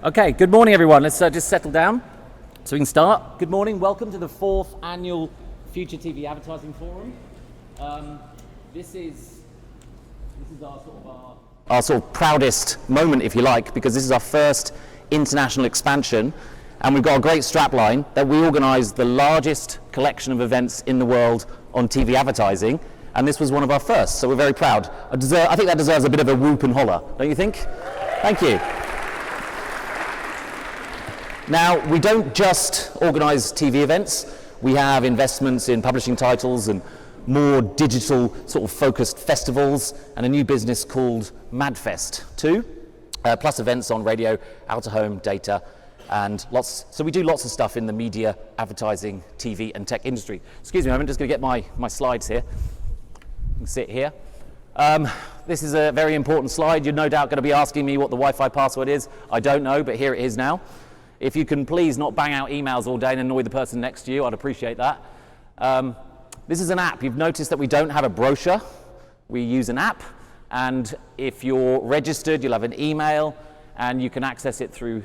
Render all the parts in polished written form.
Okay, good morning everyone. Let's just settle down so we can start. Good morning, welcome to the 4th annual Future TV Advertising Forum. This is our sort of proudest moment, if you like, because this is our first international expansion, and we've got a great strapline that we organise the largest collection of events in the world on TV advertising, and this was one of our first, so we're very proud. I think that deserves a bit of a whoop and holler, don't you think? Thank you. Now, we don't just organise TV events, we have investments in publishing titles and more digital sort of focused festivals and a new business called MadFest too, plus events on radio, out of home, data, and so we do lots of stuff in the media, advertising, TV and tech industry. Excuse me, I'm just going to get my slides here. You can sit here. This is a very important slide. You're no doubt going to be asking me what the Wi-Fi password is. I don't know, but here it is now. If you can please not bang out emails all day and annoy the person next to you, I'd appreciate that. This is an app. You've noticed that we don't have a brochure. We use an app, and if you're registered, you'll have an email, and you can access it through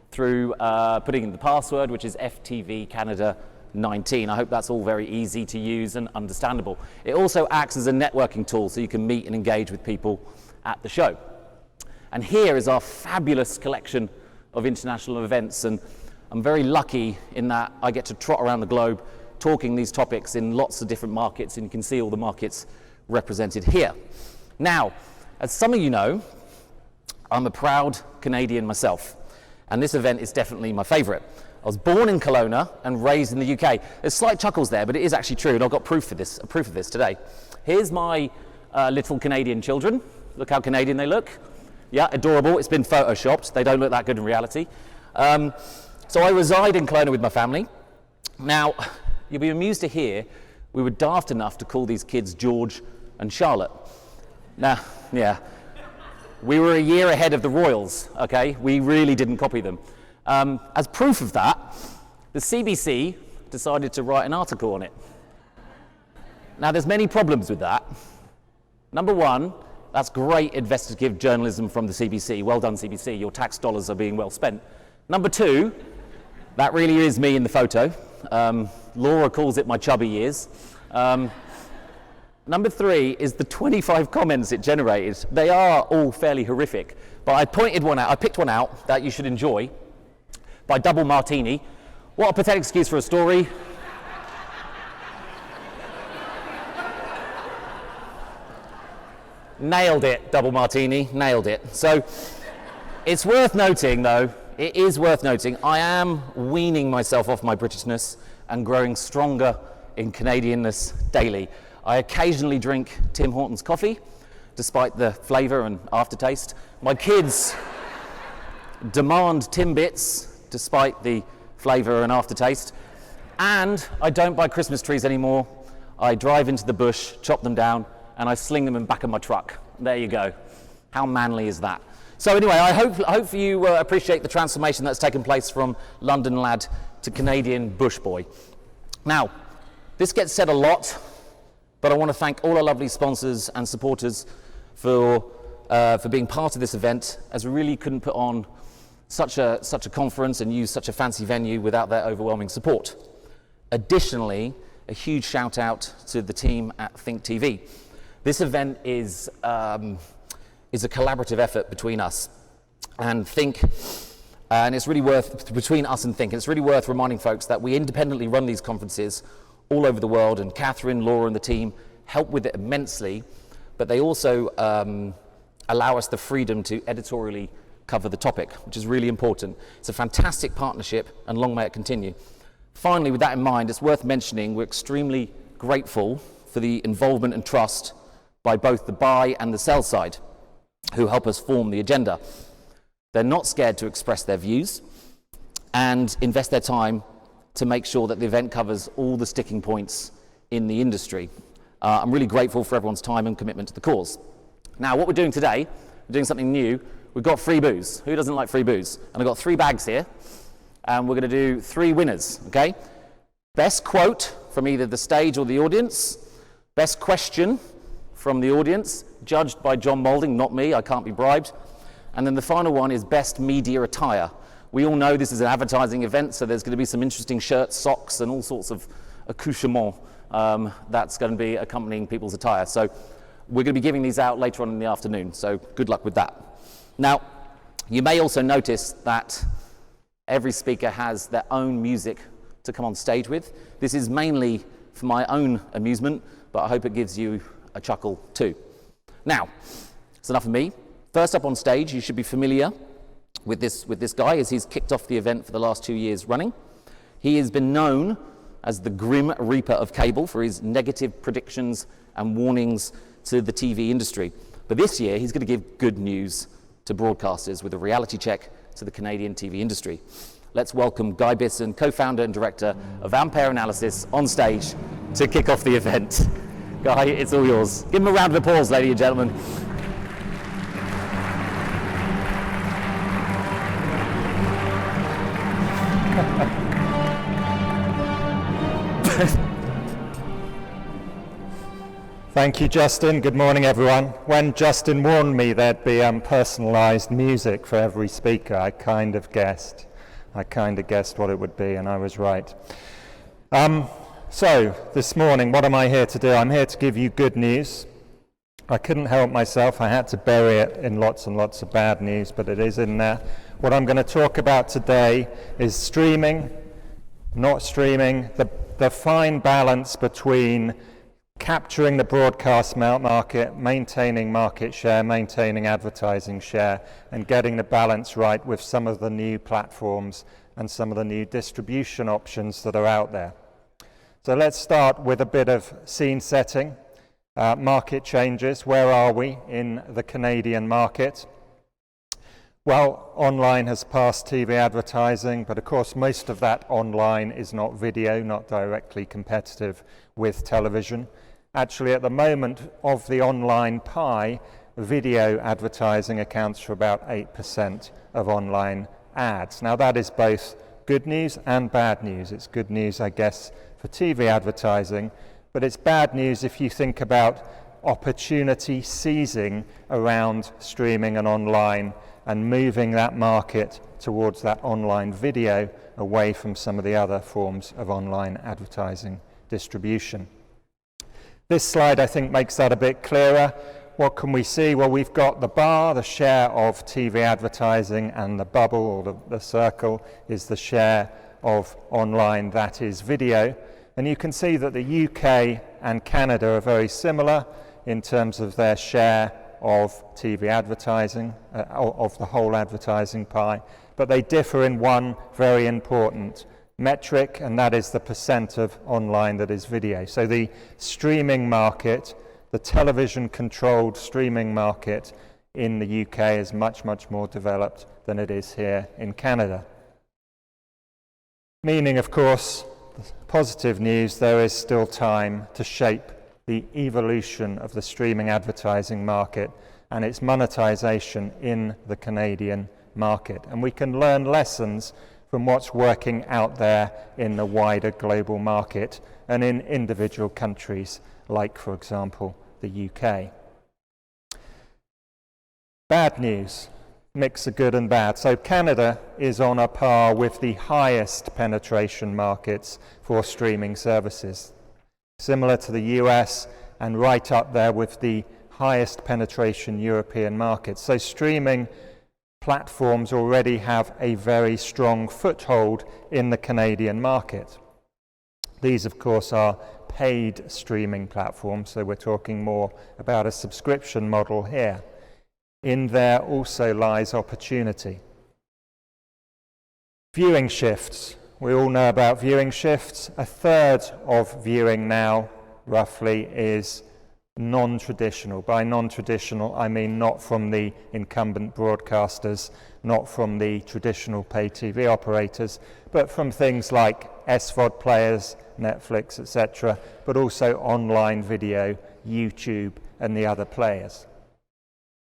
putting in the password, which is FTV Canada 19. I hope that's all very easy to use and understandable. It also acts as a networking tool, so you can meet and engage with people at the show. And here is our fabulous collection of international events, and I'm very lucky in that I get to trot around the globe talking these topics in lots of different markets, and you can see all the markets represented here. Now, as some of you know, I'm a proud Canadian myself, and this event is definitely my favourite. I was born in Kelowna and raised in the UK. There's slight chuckles there, but it is actually true, and I've got proof of this today. Here's my little Canadian children. Look how Canadian they look. Yeah, adorable. It's been photoshopped. They don't look that good in reality. So I reside in Kelowna with my family. Now, you'll be amused to hear we were daft enough to call these kids George and Charlotte. Now, yeah, we were a year ahead of the Royals, okay? We really didn't copy them. As proof of that, the CBC decided to write an article on it. Now, there's many problems with that. Number one, that's great investigative journalism from the CBC. Well done, CBC. Your tax dollars are being well spent. Number two, that really is me in the photo. Laura calls it my chubby years. Number three is the 25 comments it generated. They are all fairly horrific, but I picked one out that you should enjoy by Double Martini. What a pathetic excuse for a story. Nailed it, Double Martini, nailed it. So it's worth noting though, it is worth noting, I am weaning myself off my Britishness and growing stronger in Canadianness daily. I occasionally drink Tim Hortons coffee, despite the flavour and aftertaste. My kids demand Timbits, despite the flavour and aftertaste. And I don't buy Christmas trees anymore. I drive into the bush, chop them down, and I sling them in the back of my truck. There you go. How manly is that? So anyway, I hope you appreciate the transformation that's taken place from London lad to Canadian bush boy. Now, this gets said a lot, but I want to thank all our lovely sponsors and supporters for being part of this event, as we really couldn't put on such a conference and use such a fancy venue without their overwhelming support. Additionally, a huge shout out to the team at Think TV. This event is a collaborative effort between us and Think, and it's really between us and Think. It's really worth reminding folks that we independently run these conferences all over the world, and Catherine, Laura, and the team help with it immensely, but they also allow us the freedom to editorially cover the topic, which is really important. It's a fantastic partnership, and long may it continue. Finally, with that in mind, it's worth mentioning we're extremely grateful for the involvement and trust by both the buy and the sell side, who help us form the agenda. They're not scared to express their views and invest their time to make sure that the event covers all the sticking points in the industry. I'm really grateful for everyone's time and commitment to the cause. Now, what we're doing today, we're doing something new. We've got free booze. Who doesn't like free booze? And I've got 3 bags here, and we're going to do 3 winners, okay? Best quote from either the stage or the audience, best question from the audience, judged by John Moulding, not me, I can't be bribed. And then the final one is best media attire. We all know this is an advertising event, so there's going to be some interesting shirts, socks, and all sorts of accoutrements that's going to be accompanying people's attire. So we're going to be giving these out later on in the afternoon, so good luck with that. Now, you may also notice that every speaker has their own music to come on stage with. This is mainly for my own amusement, but I hope it gives you a chuckle too. Now, that's enough of me. First up on stage, you should be familiar with this guy, as he's kicked off the event for the last 2 years running. He has been known as the Grim Reaper of cable for his negative predictions and warnings to the TV industry. But this year, he's going to give good news to broadcasters with a reality check to the Canadian TV industry. Let's welcome Guy Bisson, co-founder and director of Attire Analysis, on stage to kick off the event. Guy, it's all yours. Give him a round of applause, ladies and gentlemen. Thank you, Justin. Good morning, everyone. When Justin warned me there'd be personalized music for every speaker, I kind of guessed what it would be, and I was right. So, this morning, what am I here to do? I'm here to give you good news. I couldn't help myself. I had to bury it in lots and lots of bad news, but it is in there. What I'm going to talk about today is streaming, not streaming, the fine balance between capturing the broadcast market, maintaining market share, maintaining advertising share, and getting the balance right with some of the new platforms and some of the new distribution options that are out there. So let's start with a bit of scene setting. Market changes. Where are we in the Canadian market? Well, online has passed TV advertising, but of course most of that online is not video, not directly competitive with television. Actually, at the moment of the online pie, video advertising accounts for about 8% of online ads. Now that is both good news and bad news. It's good news, I guess, for TV advertising, but it's bad news if you think about opportunity seizing around streaming and online and moving that market towards that online video away from some of the other forms of online advertising distribution. This slide, I think, makes that a bit clearer. What can we see? Well, we've got the bar, the share of TV advertising, and the bubble, or the circle, is the share of online, that is video. And you can see that the UK and Canada are very similar in terms of their share of TV advertising, of the whole advertising pie, but they differ in one very important metric, and that is the percent of online that is video. So the streaming market, the television-controlled streaming market in the UK is much, much more developed than it is here in Canada. Meaning, of course, positive news, there is still time to shape the evolution of the streaming advertising market and its monetization in the Canadian market. And we can learn lessons from what's working out there in the wider global market and in individual countries like, for example, the UK. Bad news, mix of good and bad. So Canada is on a par with the highest penetration markets for streaming services, similar to the US and right up there with the highest penetration European markets. So streaming platforms already have a very strong foothold in the Canadian market. These, of course, are paid streaming platforms, so we're talking more about a subscription model here. In there also lies opportunity. Viewing shifts. We all know about viewing shifts. A third of viewing now, roughly, is non-traditional. By non-traditional, I mean not from the incumbent broadcasters, not from the traditional pay TV operators, but from things like SVOD players, Netflix, etc., but also online video, YouTube, and the other players.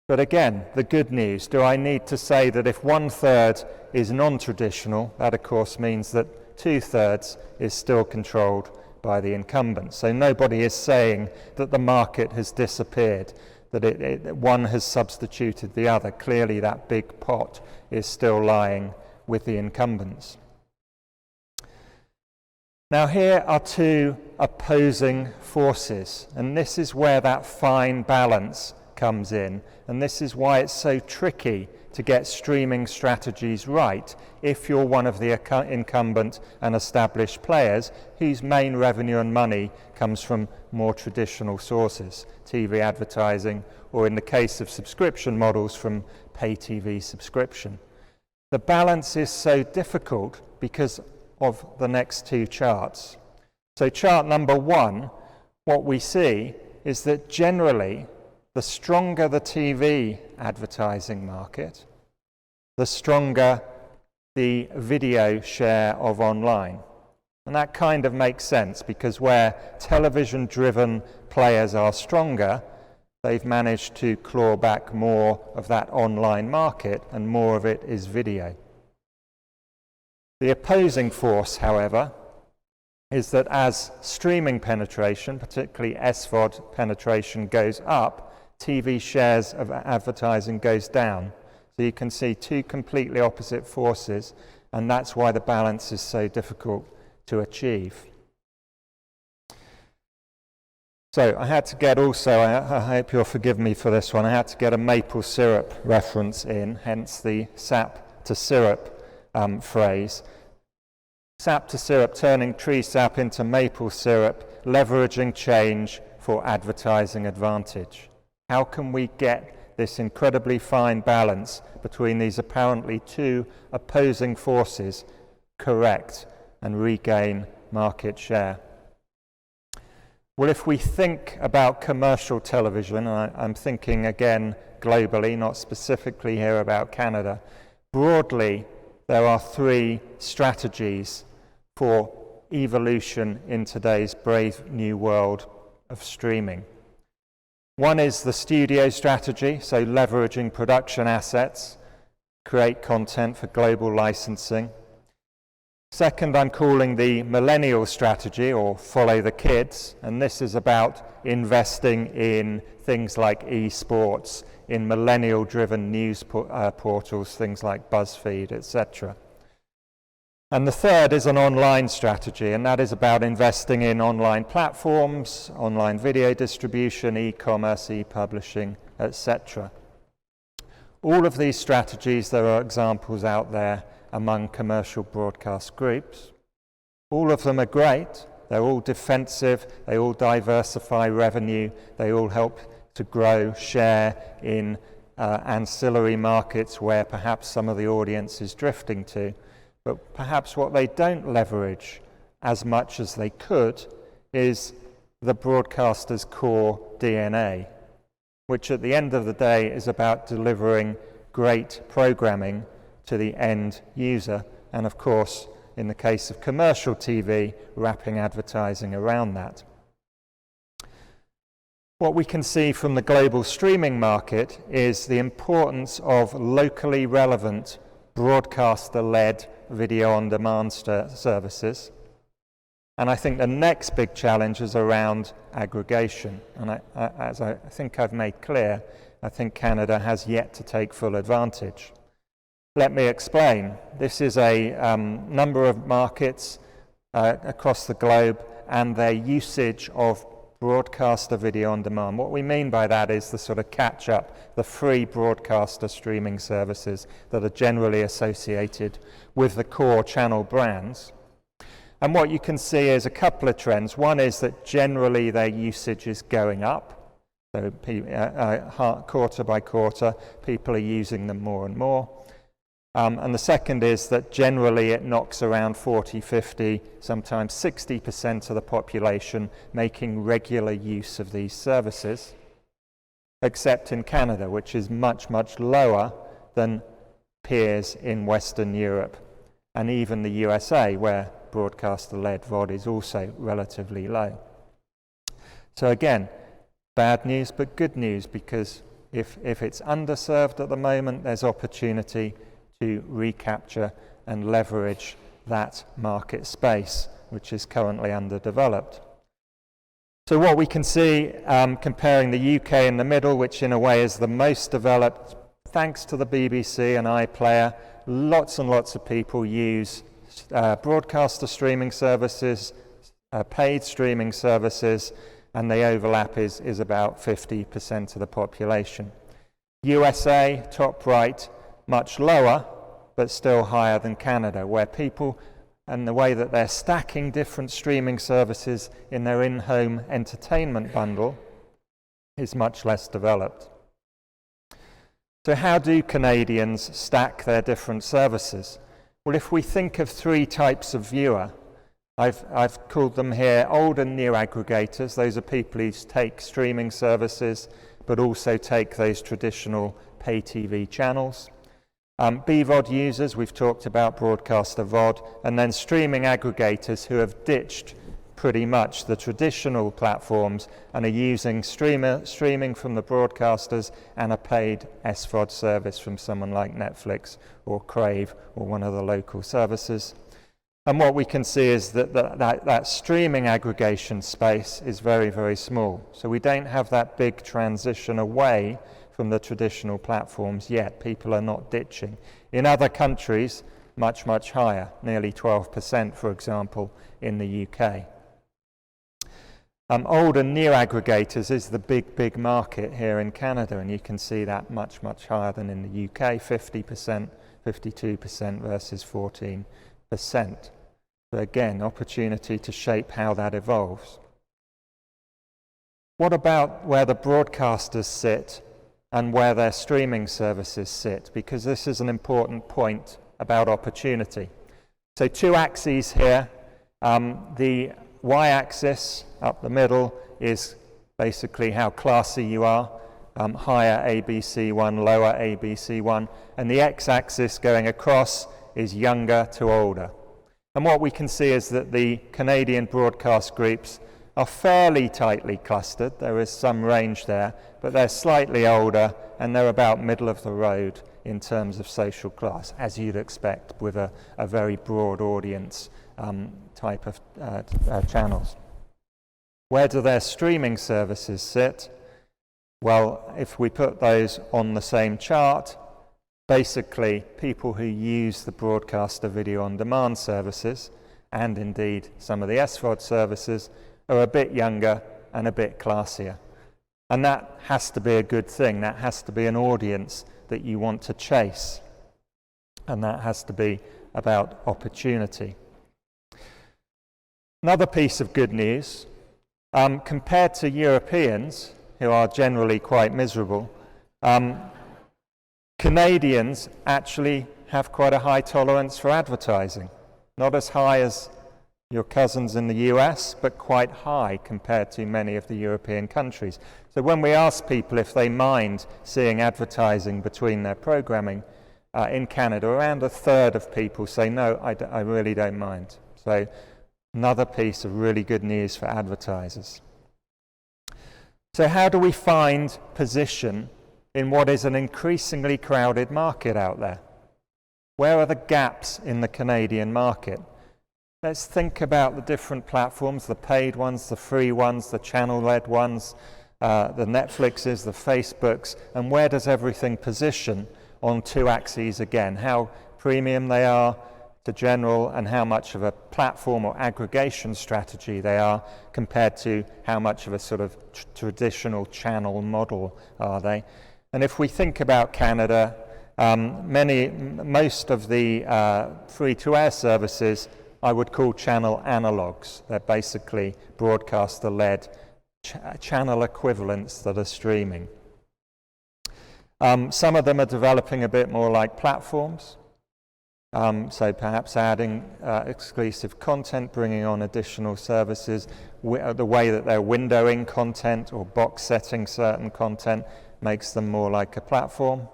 But again, the good news, do I need to say that if 1/3 is non-traditional, that of course means that 2/3 is still controlled by the incumbents. So nobody is saying that the market has disappeared, that one has substituted the other. Clearly that big pot is still lying with the incumbents. Now here are two opposing forces, and this is where that fine balance comes in, and this is why it's so tricky to get streaming strategies right if you're one of the incumbent and established players whose main revenue and money comes from more traditional sources, TV advertising, or in the case of subscription models, from pay TV subscription. The balance is so difficult because of the next two charts. So chart number 1, what we see is that generally the stronger the TV advertising market, the stronger the video share of online. And that kind of makes sense because where television-driven players are stronger, they've managed to claw back more of that online market, and more of it is video. The opposing force, however, is that as streaming penetration, particularly SVOD penetration, goes up, TV shares of advertising goes down. So you can see two completely opposite forces, and that's why the balance is so difficult to achieve. So I had to get also, I hope you'll forgive me for this one, I had to get a maple syrup reference in, hence the sap to syrup phrase. Sap to syrup, turning tree sap into maple syrup, leveraging change for advertising advantage. How can we get this incredibly fine balance between these apparently two opposing forces correct and regain market share? Well, if we think about commercial television, and I'm thinking again globally, not specifically here about Canada, broadly there are three strategies for evolution in today's brave new world of streaming. One is the studio strategy, so leveraging production assets, create content for global licensing. Second, I'm calling the millennial strategy, or follow the kids, and this is about investing in things like esports, in millennial-driven news portals, things like BuzzFeed, etc. And the third is an online strategy, and that is about investing in online platforms, online video distribution, e-commerce, e-publishing, etc. All of these strategies, there are examples out there among commercial broadcast groups. All of them are great. They're all defensive. They all diversify revenue. They all help to grow share in ancillary markets where perhaps some of the audience is drifting to. But perhaps what they don't leverage as much as they could is the broadcaster's core DNA, which at the end of the day is about delivering great programming to the end user, and of course, in the case of commercial TV, wrapping advertising around that. What we can see from the global streaming market is the importance of locally relevant broadcaster-led video-on-demand services. And I think the next big challenge is around aggregation. And as I think I've made clear, I think Canada has yet to take full advantage. Let me explain. This is a number of markets across the globe and their usage of broadcaster video on demand. What we mean by that is the sort of catch-up, the free broadcaster streaming services that are generally associated with the core channel brands. And what you can see is a couple of trends. One is that generally their usage is going up. So quarter by quarter, people are using them more and more. And the second is that generally it knocks around 40, 50, sometimes 60% of the population making regular use of these services, except in Canada, which is much, much lower than peers in Western Europe, and even the USA, where broadcaster-led VOD is also relatively low. So again, bad news but good news, because if it's underserved at the moment, there's opportunity to recapture and leverage that market space, which is currently underdeveloped. So what we can see, comparing the UK in the middle, which in a way is the most developed, thanks to the BBC and iPlayer, lots and lots of people use broadcaster streaming services, paid streaming services, and the overlap is about 50% of the population. USA, top right, much lower, but still higher than Canada, where people, and the way that they're stacking different streaming services in their in-home entertainment bundle is much less developed. So how do Canadians stack their different services? Well, if we think of three types of viewer, I've called them here old and new aggregators. Those are people who take streaming services, but also take those traditional pay TV channels. BVOD users, we've talked about broadcaster VOD, and then streaming aggregators who have ditched pretty much the traditional platforms and are using streaming from the broadcasters and a paid SVOD service from someone like Netflix or Crave or one of the local services. And what we can see is that streaming aggregation space is very, very small. So we don't have that big transition away from the traditional platforms yet. People are not ditching. In other countries, much, much higher, nearly 12%, for example, in the UK. Old and new aggregators is the big market here in Canada, and you can see that much, much higher than in the UK, 50%, 52% versus 14%. So again, opportunity to shape how that evolves. What about where the broadcasters sit and where their streaming services sit? Because this is an important point about opportunity. So two axes here. The y-axis up the middle is basically how classy you are, higher ABC1, lower ABC1, and the x-axis going across is younger to older. And what we can see is that the Canadian broadcast groups are fairly tightly clustered. There is some range there, but they're slightly older and they're about middle of the road in terms of social class, as you'd expect with a very broad audience type of channels. Where do their streaming services sit? Well, if we put those on the same chart, basically people who use the broadcaster video on demand services, and indeed some of the SVOD services, are a bit younger and a bit classier. And that has to be a good thing. That has to be an audience that you want to chase. And that has to be about opportunity. Another piece of good news, compared to Europeans, who are generally quite miserable, Canadians actually have quite a high tolerance for advertising. Not as high as your cousins in the US, but quite high compared to many of the European countries. So when we ask people if they mind seeing advertising between their programming in Canada, around a third of people say, no, I really don't mind. So another piece of really good news for advertisers. So how do we find position in what is an increasingly crowded market out there? Where are the gaps in the Canadian market? Let's think about the different platforms, the paid ones, the free ones, the channel-led ones, the Netflixes, the Facebooks, and where does everything position on two axes again? How premium they are to general and how much of a platform or aggregation strategy they are compared to how much of a sort of traditional channel model are they. And if we think about Canada, most of the free-to-air services I would call channel analogues. They're basically broadcaster-led channel equivalents that are streaming. Some of them are developing a bit more like platforms. So perhaps adding exclusive content, bringing on additional services, the way that they're windowing content or box setting certain content makes them more like a platform.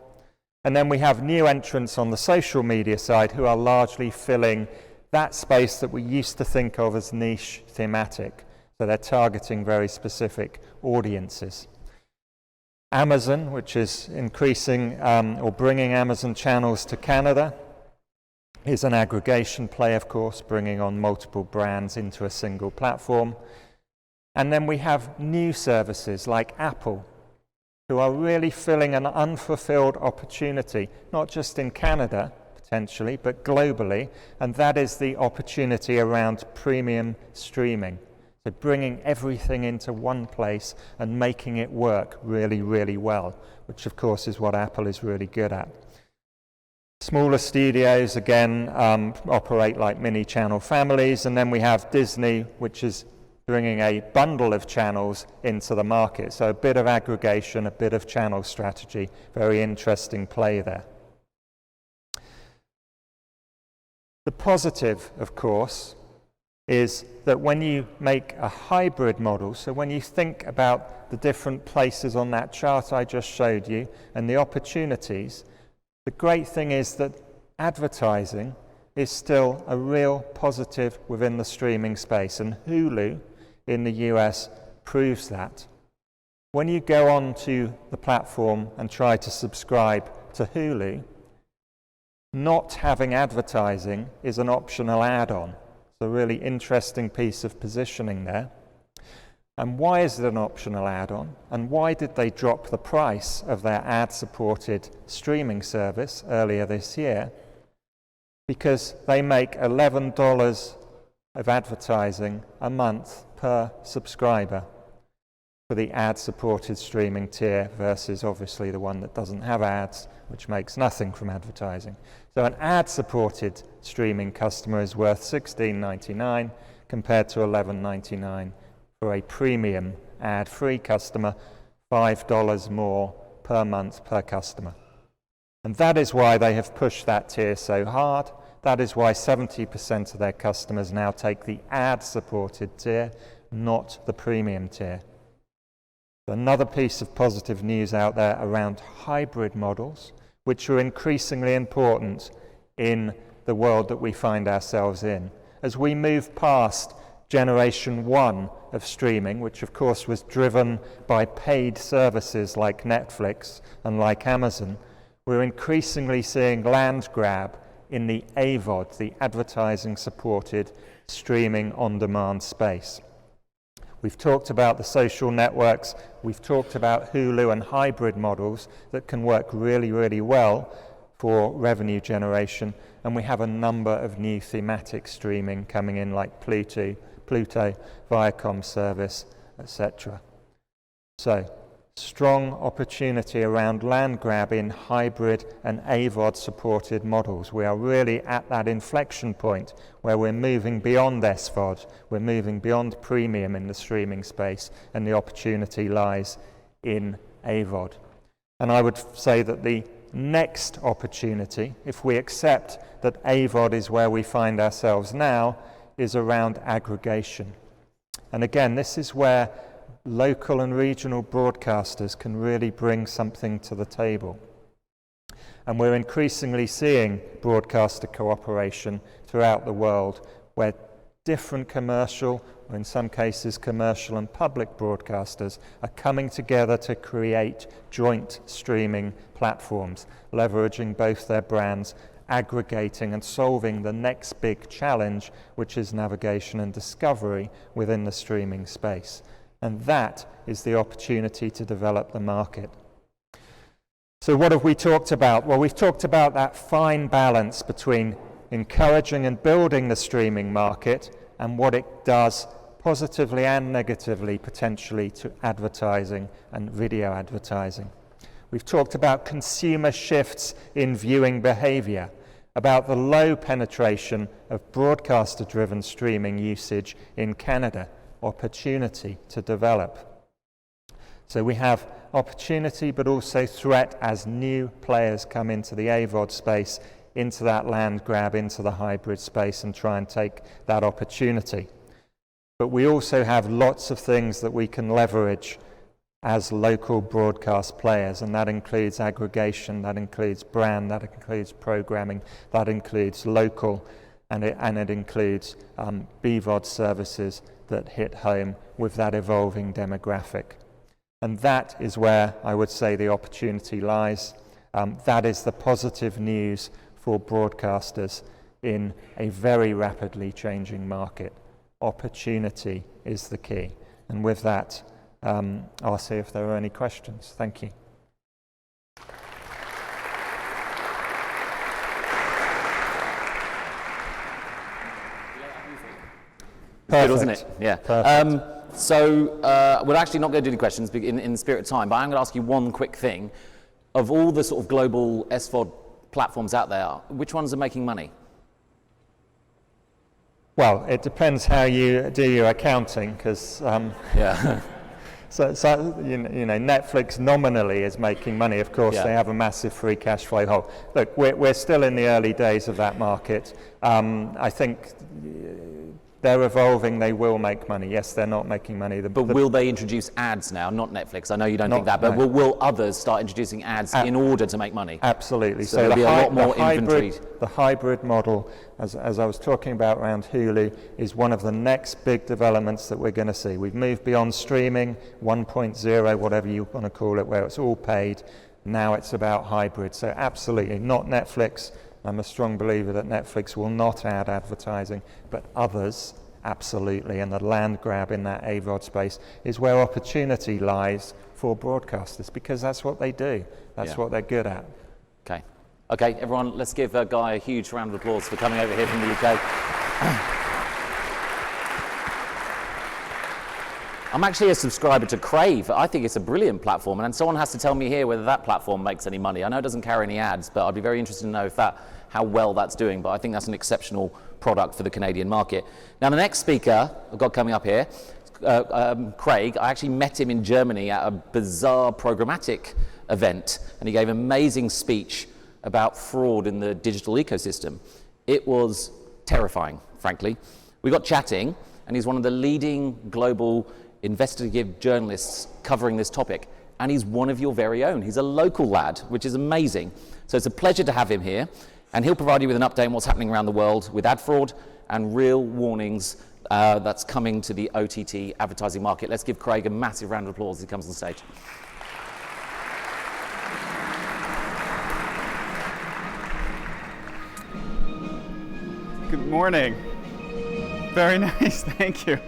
And then we have new entrants on the social media side who are largely filling that space that we used to think of as niche thematic. So they're targeting very specific audiences. Amazon, which is increasing or bringing Amazon channels to Canada, is an aggregation play, of course, bringing on multiple brands into a single platform. And then we have new services like Apple, who are really filling an unfulfilled opportunity, not just in Canada, potentially, but globally, and that is the opportunity around premium streaming. So bringing everything into one place and making it work really, really well, which of course is what Apple is really good at. Smaller studios, again, operate like mini-channel families, and then we have Disney, which is bringing a bundle of channels into the market. So a bit of aggregation, a bit of channel strategy, very interesting play there. The positive, of course, is that when you make a hybrid model, so when you think about the different places on that chart I just showed you and the opportunities, the great thing is that advertising is still a real positive within the streaming space, and Hulu in the US proves that. When you go on to the platform and try to subscribe to Hulu, not having advertising is an optional add-on. It's a really interesting piece of positioning there. And why is it an optional add-on? And why did they drop the price of their ad-supported streaming service earlier this year? Because they make $11 of advertising a month per subscriber for the ad-supported streaming tier versus obviously the one that doesn't have ads, which makes nothing from advertising. So an ad-supported streaming customer is worth $16.99 compared to $11.99 for a premium ad-free customer, $5 more per month per customer. And that is why they have pushed that tier so hard. That is why 70% of their customers now take the ad-supported tier, not the premium tier. Another piece of positive news out there around hybrid models, which are increasingly important in the world that we find ourselves in. As we move past generation 1 of streaming, which of course was driven by paid services like Netflix and like Amazon, we're increasingly seeing land grab in the AVOD, the advertising-supported streaming on-demand space. We've talked about the social networks, we've talked about Hulu and hybrid models that can work really, really well for revenue generation, and we have a number of new thematic streaming coming in like Pluto, Viacom service, etc. So, strong opportunity around land grab in hybrid and AVOD supported models. We are really at that inflection point where we're moving beyond SVOD, we're moving beyond premium in the streaming space, and the opportunity lies in AVOD. And I would say that the next opportunity, if we accept that AVOD is where we find ourselves now, is around aggregation. And again, this is where local and regional broadcasters can really bring something to the table. And we're increasingly seeing broadcaster cooperation throughout the world where different commercial, or in some cases commercial and public broadcasters are coming together to create joint streaming platforms, leveraging both their brands, aggregating and solving the next big challenge, which is navigation and discovery within the streaming space. And that is the opportunity to develop the market. So what have we talked about? Well, we've talked about that fine balance between encouraging and building the streaming market and what it does positively and negatively potentially to advertising and video advertising. We've talked about consumer shifts in viewing behavior, about the low penetration of broadcaster-driven streaming usage in Canada, opportunity to develop. So we have opportunity but also threat as new players come into the AVOD space, into that land grab, into the hybrid space and try and take that opportunity. But we also have lots of things that we can leverage as local broadcast players, and that includes aggregation, that includes brand, that includes programming, that includes local, and it includes BVOD services that hit home with that evolving demographic. And that is where I would say the opportunity lies. That is the positive news for broadcasters in a very rapidly changing market. Opportunity is the key. And with that, I'll see if there are any questions. Thank you. good, wasn't it? Yeah. Perfect. So we're actually not going to do any questions in the spirit of time, but I'm going to ask you one quick thing. Of all the sort of global SVOD platforms out there, which ones are making money? Well, it depends how you do your accounting, because Yeah. so you know, Netflix nominally is making money. Of course, Yeah. they have a massive free cash flow hole. Look, we're still in the early days of that market. I think they're evolving. They will make money. Yes, they're not making money. But will they introduce ads now? Not Netflix. I know you don't think that, but no. will others start introducing ads in order to make money? Absolutely. So there'll be a lot more inventory. The hybrid model, as I was talking about around Hulu, is one of the next big developments that we're going to see. We've moved beyond streaming, 1.0, whatever you want to call it, where it's all paid. Now it's about hybrid. So absolutely, not Netflix. I'm a strong believer that Netflix will not add advertising, but others, absolutely. And the land grab in that AVOD space is where opportunity lies for broadcasters, because that's what they do. That's what they're good at. Okay. Okay, everyone, let's give Guy a huge round of applause for coming over here from the UK. I'm actually a subscriber to Crave. I think it's a brilliant platform, and someone has to tell me here whether that platform makes any money. I know it doesn't carry any ads, but I'd be very interested to know how well that's doing, but I think that's an exceptional product for the Canadian market. Now, the next speaker I've got coming up here, Craig, I actually met him in Germany at a bizarre programmatic event, and he gave an amazing speech about fraud in the digital ecosystem. It was terrifying, frankly. We got chatting, and he's one of the leading global investigative journalists covering this topic, and he's one of your very own. He's a local lad, which is amazing. So it's a pleasure to have him here, and he'll provide you with an update on what's happening around the world with ad fraud and real warnings that's coming to the OTT advertising market. Let's give Craig a massive round of applause as he comes on stage. Good morning. Very nice, thank you.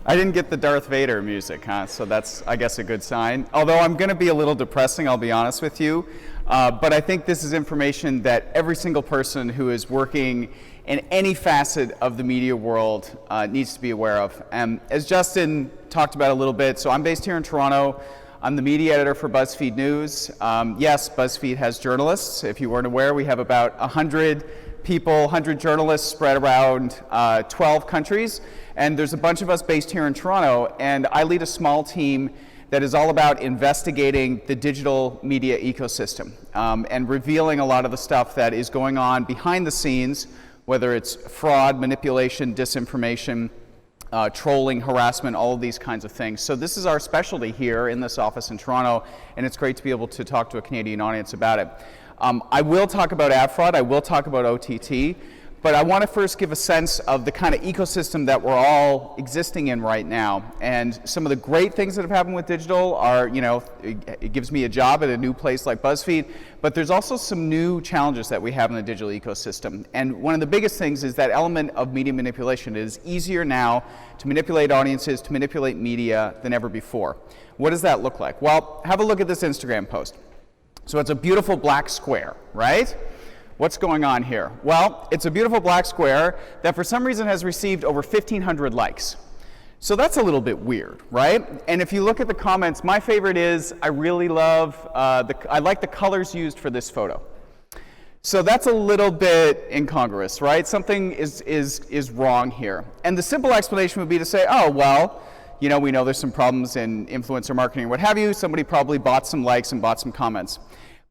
I didn't get the Darth Vader music, huh? So that's, I guess, a good sign. Although I'm going to be a little depressing, I'll be honest with you. But I think this is information that every single person who is working in any facet of the media world needs to be aware of. As Justin talked about a little bit, so I'm based here in Toronto. I'm the media editor for BuzzFeed News. Yes, BuzzFeed has journalists. If you weren't aware, we have about 100 people, 100 journalists spread around 12 countries. And there's a bunch of us based here in Toronto, and I lead a small team that is all about investigating the digital media ecosystem and revealing a lot of the stuff that is going on behind the scenes, whether it's fraud, manipulation, disinformation, trolling, harassment, all of these kinds of things. So this is our specialty here in this office in Toronto, and it's great to be able to talk to a Canadian audience about it. I will talk about ad fraud, I will talk about OTT, but I want to first give a sense of the kind of ecosystem that we're all existing in right now. And some of the great things that have happened with digital are, you know, it gives me a job at a new place like BuzzFeed, but there's also some new challenges that we have in the digital ecosystem. And one of the biggest things is that element of media manipulation. It is easier now to manipulate audiences, to manipulate media than ever before. What does that look like? Well, have a look at this Instagram post. So it's a beautiful black square, right? What's going on here? Well, it's a beautiful black square that for some reason has received over 1,500 likes. So that's a little bit weird, right? And if you look at the comments, my favorite is, I really love, I like the colors used for this photo. So that's a little bit incongruous, right? Something is wrong here. And the simple explanation would be to say, oh, well, you know, we know there's some problems in influencer marketing or what have you. Somebody probably bought some likes and bought some comments.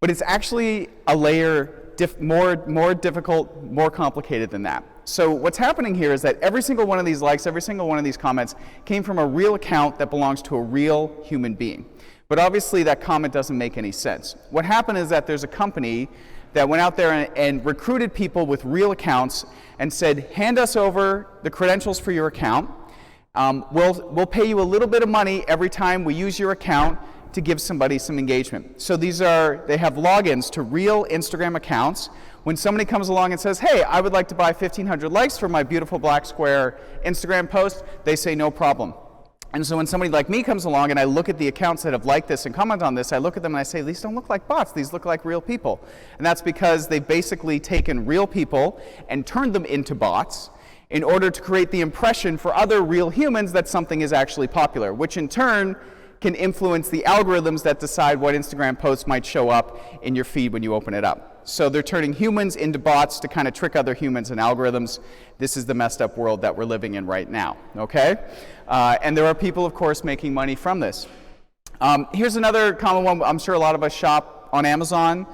But it's actually a layer more difficult, more complicated than that. So what's happening here is that every single one of these likes, every single one of these comments came from a real account that belongs to a real human being. But obviously that comment doesn't make any sense. What happened is that there's a company that went out there and recruited people with real accounts and said, hand us over the credentials for your account. We'll pay you a little bit of money every time we use your account to give somebody some engagement. So they have logins to real Instagram accounts. When somebody comes along and says, hey, I would like to buy 1,500 likes for my beautiful black square Instagram post, they say no problem. And so when somebody like me comes along and I look at the accounts that have liked this and comment on this, I look at them and I say, these don't look like bots, these look like real people. And that's because they've basically taken real people and turned them into bots. in order to create the impression for other real humans that something is actually popular, which in turn can influence the algorithms that decide what Instagram posts might show up in your feed when you open it up. So they're turning humans into bots to kind of trick other humans and algorithms. This is the messed up world that we're living in right now, okay? And there are people, of course, making money from this. Here's another common one. I'm sure a lot of us shop on Amazon.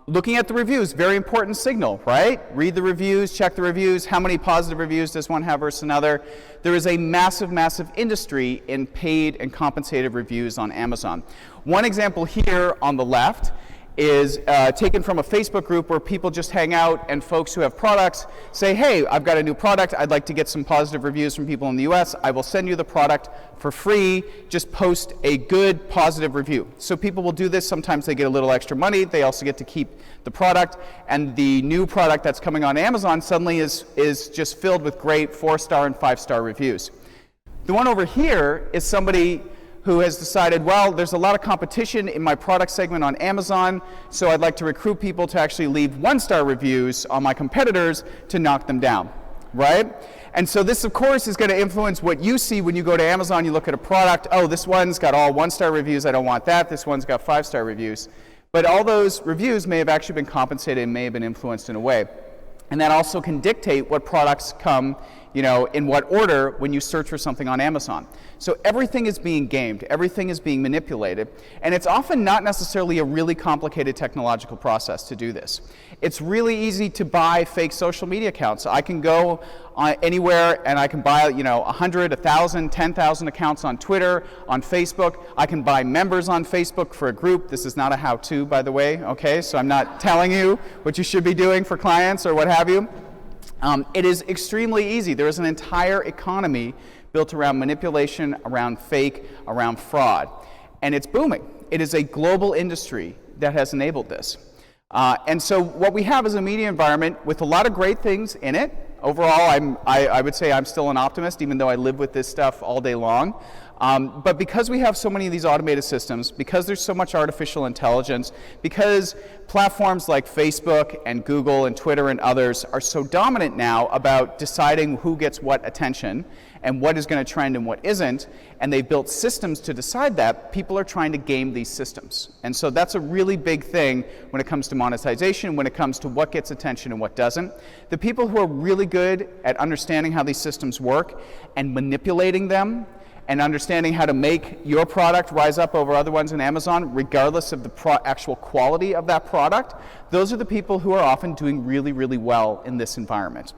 Looking at the reviews, very important signal, right? Read the reviews, check the reviews. How many positive reviews does one have versus another? There is a massive, massive industry in paid and compensated reviews on Amazon. One example here on the left is taken from a Facebook group where people just hang out and folks who have products say, hey, I've got a new product, I'd like to get some positive reviews from people in the US, I will send you the product for free, just post a good positive review. So people will do this, sometimes they get a little extra money, they also get to keep the product, and the new product that's coming on Amazon suddenly is just filled with great 4-star and 5-star reviews. The one over here is somebody who has decided, well, there's a lot of competition in my product segment on Amazon, so I'd like to recruit people to actually leave 1-star reviews on my competitors to knock them down, right? And so this, of course, is going to influence what you see when you go to Amazon, you look at a product, oh, this one's got all 1-star reviews, I don't want that, this one's got 5-star reviews. But all those reviews may have actually been compensated and may have been influenced in a way. And that also can dictate what products come, in what order when you search for something on Amazon. So everything is being gamed, everything is being manipulated, and it's often not necessarily a really complicated technological process to do this. It's really easy to buy fake social media accounts. I can go anywhere and I can buy 100, 1,000, 10,000 accounts on Twitter, on Facebook. I can buy members on Facebook for a group. This is not a how-to, by the way, okay? So I'm not telling you what you should be doing for clients or what have you. It is extremely easy. There is an entire economy built around manipulation, around fake, around fraud. And it's booming. It is a global industry that has enabled this. And so what we have is a media environment with a lot of great things in it. Overall, I would say I'm still an optimist, even though I live with this stuff all day long. But because we have so many of these automated systems, because there's so much artificial intelligence, because platforms like Facebook and Google and Twitter and others are so dominant now about deciding who gets what attention and what is going to trend and what isn't, and they've built systems to decide that, people are trying to game these systems. And so that's a really big thing when it comes to monetization, when it comes to what gets attention and what doesn't. The people who are really good at understanding how these systems work and manipulating them and understanding how to make your product rise up over other ones in Amazon, regardless of the actual quality of that product, those are the people who are often doing really, really well in this environment.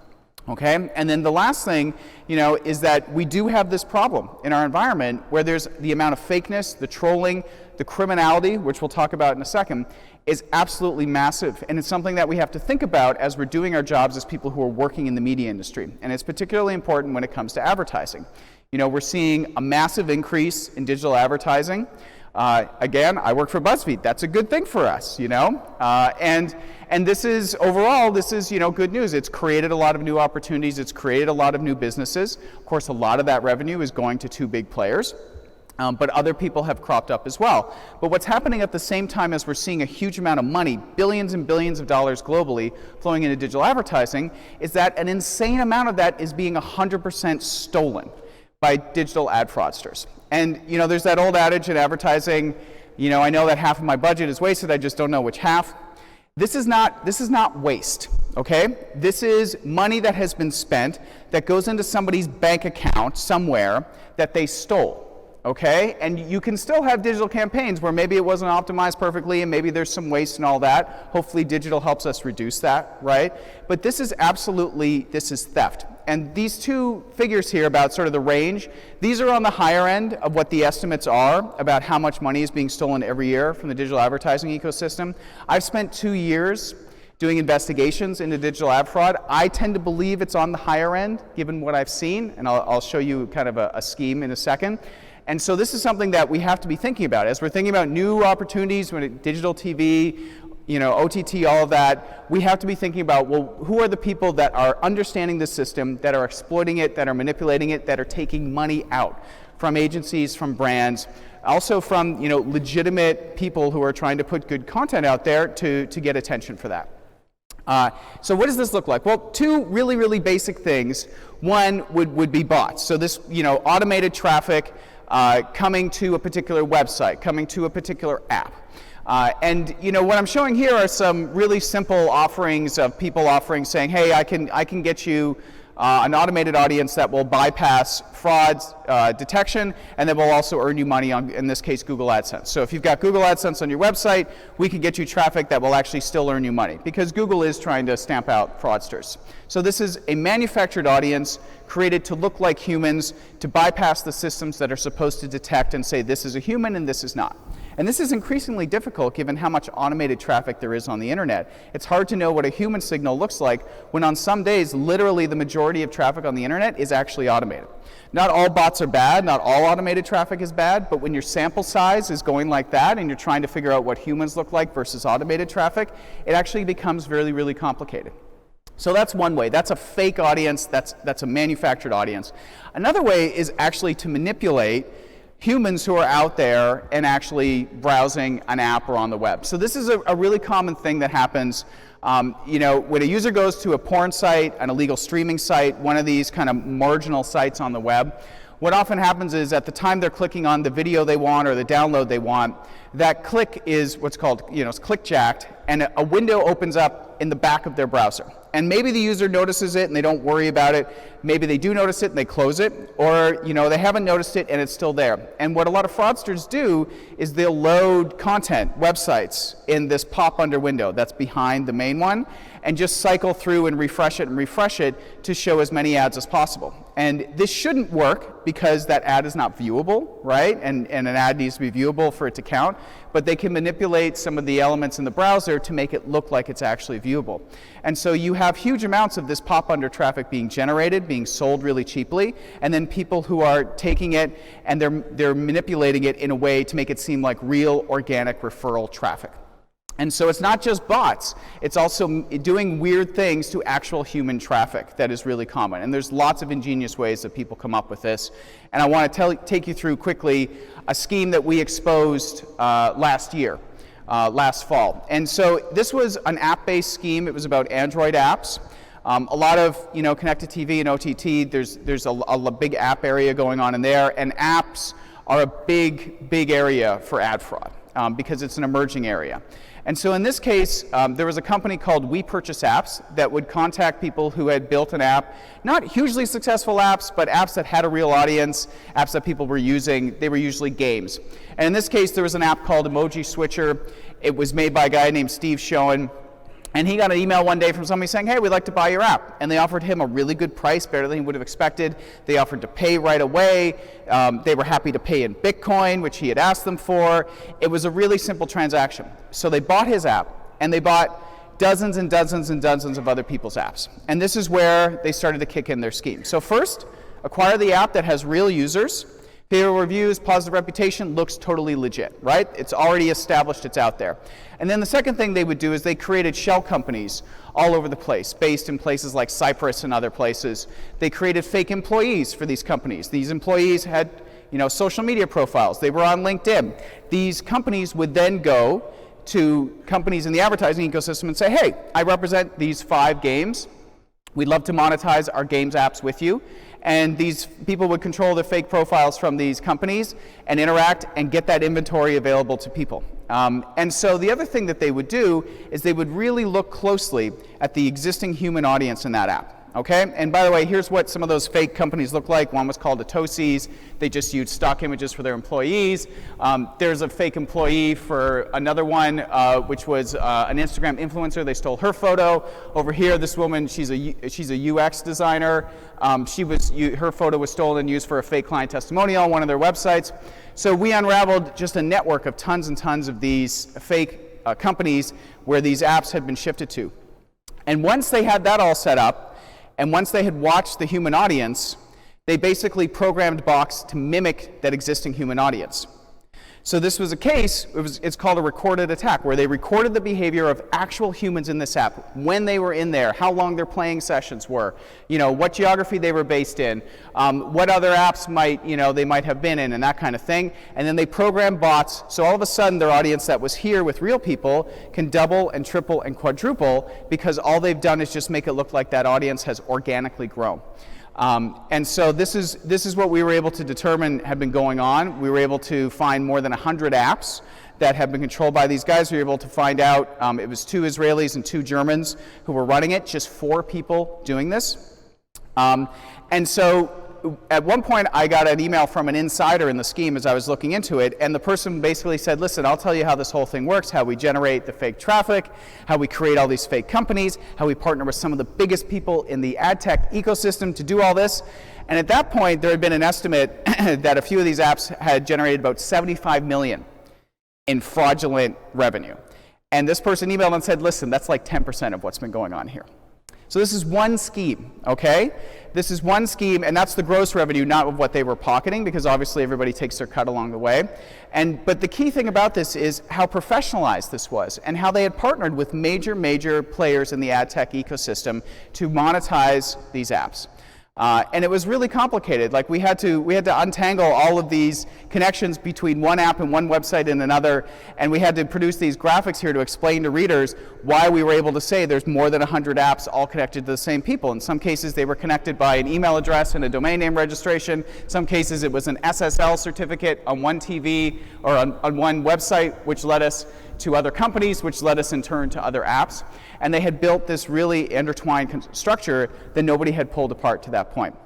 Okay, and then the last thing, is that we do have this problem in our environment where there's the amount of fakeness, the trolling, the criminality, which we'll talk about in a second, is absolutely massive. And it's something that we have to think about as we're doing our jobs as people who are working in the media industry. And it's particularly important when it comes to advertising. We're seeing a massive increase in digital advertising. Again, I work for BuzzFeed. That's a good thing for us, And this is, overall, good news. It's created a lot of new opportunities. It's created a lot of new businesses. Of course, a lot of that revenue is going to two big players. But other people have cropped up as well. But what's happening at the same time as we're seeing a huge amount of money, billions and billions of dollars globally, flowing into digital advertising, is that an insane amount of that is being 100% stolen by digital ad fraudsters. And there's that old adage in advertising, I know that half of my budget is wasted, I just don't know which half. This is not waste, okay? This is money that has been spent that goes into somebody's bank account somewhere that they stole. Okay, and you can still have digital campaigns where maybe it wasn't optimized perfectly and maybe there's some waste and all that. Hopefully digital helps us reduce that, right? But this is theft. And these two figures here about sort of the range, these are on the higher end of what the estimates are about how much money is being stolen every year from the digital advertising ecosystem. I've spent 2 years doing investigations into digital ad fraud. I tend to believe it's on the higher end, given what I've seen, and I'll show you kind of a scheme in a second. And so this is something that we have to be thinking about. As we're thinking about new opportunities, digital TV, OTT, all of that, we have to be thinking about, well, who are the people that are understanding the system, that are exploiting it, that are manipulating it, that are taking money out from agencies, from brands, also from legitimate people who are trying to put good content out there to get attention for that. So what does this look like? Well, two really, really basic things. One would be bots. So this, automated traffic coming to a particular website, coming to a particular app. And what I'm showing here are some really simple offerings of people offering, saying, hey, I can get you an automated audience that will bypass fraud detection, and that will also earn you money on, in this case, Google AdSense. So if you've got Google AdSense on your website, we can get you traffic that will actually still earn you money, because Google is trying to stamp out fraudsters. So this is a manufactured audience created to look like humans, to bypass the systems that are supposed to detect and say this is a human and this is not. And this is increasingly difficult given how much automated traffic there is on the internet. It's hard to know what a human signal looks like when on some days, literally the majority of traffic on the internet is actually automated. Not all bots are bad, not all automated traffic is bad, but when your sample size is going like that and you're trying to figure out what humans look like versus automated traffic, it actually becomes really, really complicated. So that's one way. That's a fake audience, that's a manufactured audience. Another way is actually to manipulate humans who are out there and actually browsing an app or on the web. So this is a really common thing that happens. When a user goes to a porn site, an illegal streaming site, one of these kind of marginal sites on the web, what often happens is at the time they're clicking on the video they want or the download they want, that click is what's called, it's click-jacked, and a window opens up in the back of their browser. And maybe the user notices it and they don't worry about it. Maybe they do notice it and they close it, or they haven't noticed it and it's still there. And what a lot of fraudsters do is they'll load content, websites, in this pop-under window that's behind the main one, and just cycle through and refresh it to show as many ads as possible. And this shouldn't work because that ad is not viewable, right? And an ad needs to be viewable for it to count. But they can manipulate some of the elements in the browser to make it look like it's actually viewable. And so you have huge amounts of this pop-under traffic being generated, being sold really cheaply, and then people who are taking it and they're manipulating it in a way to make it seem like real organic referral traffic. And so it's not just bots, it's also doing weird things to actual human traffic that is really common. And there's lots of ingenious ways that people come up with this. And I want to take you through quickly a scheme that we exposed last fall. And so this was an app-based scheme. It was about Android apps. A lot of connected TV and OTT, there's a big app area going on in there, and apps are a big area for ad fraud because it's an emerging area. And so in this case, there was a company called We Purchase Apps that would contact people who had built an app, not hugely successful apps, but apps that had a real audience, apps that people were using. They were usually games. And in this case, there was an app called Emoji Switcher. It was made by a guy named Steve Schoen. And he got an email one day from somebody saying, hey, we'd like to buy your app. And they offered him a really good price, better than he would have expected. They offered to pay right away. They were happy to pay in Bitcoin, which he had asked them for. It was a really simple transaction. So they bought his app, and they bought dozens and dozens and dozens of other people's apps. And this is where they started to kick in their scheme. So first, acquire the app that has real users. Favorable reviews, positive reputation, looks totally legit, right? It's already established, it's out there. And then the second thing they would do is they created shell companies all over the place, based in places like Cyprus and other places. They created fake employees for these companies. These employees had, social media profiles. They were on LinkedIn. These companies would then go to companies in the advertising ecosystem and say, hey, I represent these 5 games. We'd love to monetize our games apps with you. And these people would control the fake profiles from these companies and interact and get that inventory available to people. And so the other thing that they would do is they would really look closely at the existing human audience in that app. Okay? And by the way, here's what some of those fake companies look like. One was called Atosi's. They just used stock images for their employees. There's a fake employee for another one, which was an Instagram influencer. They stole her photo. Over here, this woman, she's a UX designer. Her photo was stolen and used for a fake client testimonial on one of their websites. So we unraveled just a network of tons and tons of these fake companies where these apps had been shifted to. And once they had that all set up, and once they had watched the human audience, they basically programmed bots to mimic that existing human audience. So this was a case, it's called a recorded attack, where they recorded the behavior of actual humans in this app, when they were in there, how long their playing sessions were, what geography they were based in, what other apps they might have been in, and that kind of thing. And then they programmed bots, so all of a sudden their audience that was here with real people can double and triple and quadruple, because all they've done is just make it look like that audience has organically grown. And so this is what we were able to determine had been going on. We were able to find more than 100 apps that have been controlled by these guys. We were able to find out it was 2 Israelis and 2 Germans who were running it, just 4 people doing this. And so at one point I got an email from an insider in the scheme as I was looking into it, and the person basically said, listen, I'll tell you how this whole thing works, how we generate the fake traffic, how we create all these fake companies, how we partner with some of the biggest people in the ad tech ecosystem to do all this. And at that point there had been an estimate that a few of these apps had generated about 75 million in fraudulent revenue. And this person emailed and said, listen, that's like 10% of what's been going on here. So this is one scheme, okay? This is one scheme, and that's the gross revenue, not of what they were pocketing, because obviously everybody takes their cut along the way. But the key thing about this is how professionalized this was, and how they had partnered with major players in the ad tech ecosystem to monetize these apps. And it was really complicated. Like we had to untangle all of these connections between one app and one website and another, and we had to produce these graphics here to explain to readers why we were able to say there's more than 100 apps all connected to the same people. In some cases they were connected by an email address and a domain name registration. In some cases it was an SSL certificate on one TV or on one website, which led us to other companies, which led us in turn to other apps. And they had built this really intertwined structure that nobody had pulled apart to that point.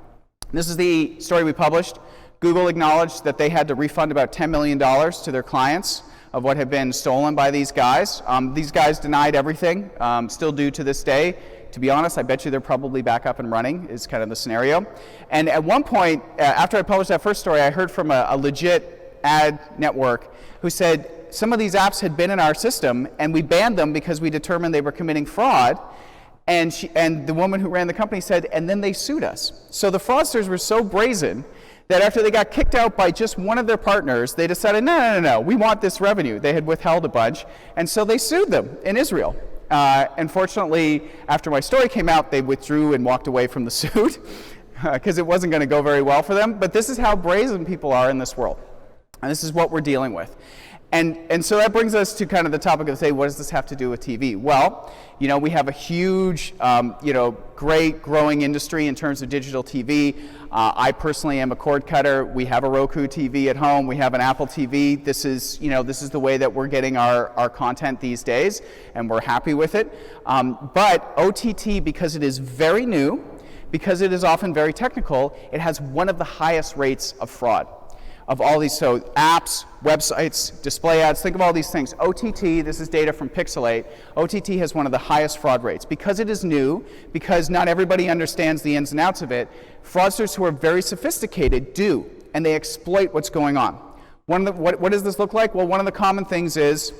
This is the story we published. Google acknowledged that they had to refund about $10 million to their clients of what had been stolen by these guys. These guys denied everything, still do to this day. To be honest, I bet you they're probably back up and running, is kind of the scenario. And at one point, after I published that first story, I heard from a legit ad network who said, some of these apps had been in our system and we banned them because we determined they were committing fraud. And the woman who ran the company said, and then they sued us. So the fraudsters were so brazen that after they got kicked out by just one of their partners, they decided, no, we want this revenue. They had withheld a bunch, and so they sued them in Israel. Unfortunately, after my story came out, they withdrew and walked away from the suit because it wasn't going to go very well for them. But this is how brazen people are in this world. And this is what we're dealing with. And so that brings us to kind of the topic of the day, what does this have to do with TV? Well, we have a huge, great growing industry in terms of digital TV. I personally am a cord cutter. We have a Roku TV at home. We have an Apple TV. This is the way that we're getting our content these days, and we're happy with it. But OTT, because it is very new, because it is often very technical, it has one of the highest rates of fraud. Of all these, so apps, websites, display ads, think of all these things. OTT, this is data from Pixelate, OTT has one of the highest fraud rates. Because it is new, because not everybody understands the ins and outs of it, fraudsters who are very sophisticated do, and they exploit what's going on. What does this look like? Well, one of the common things is,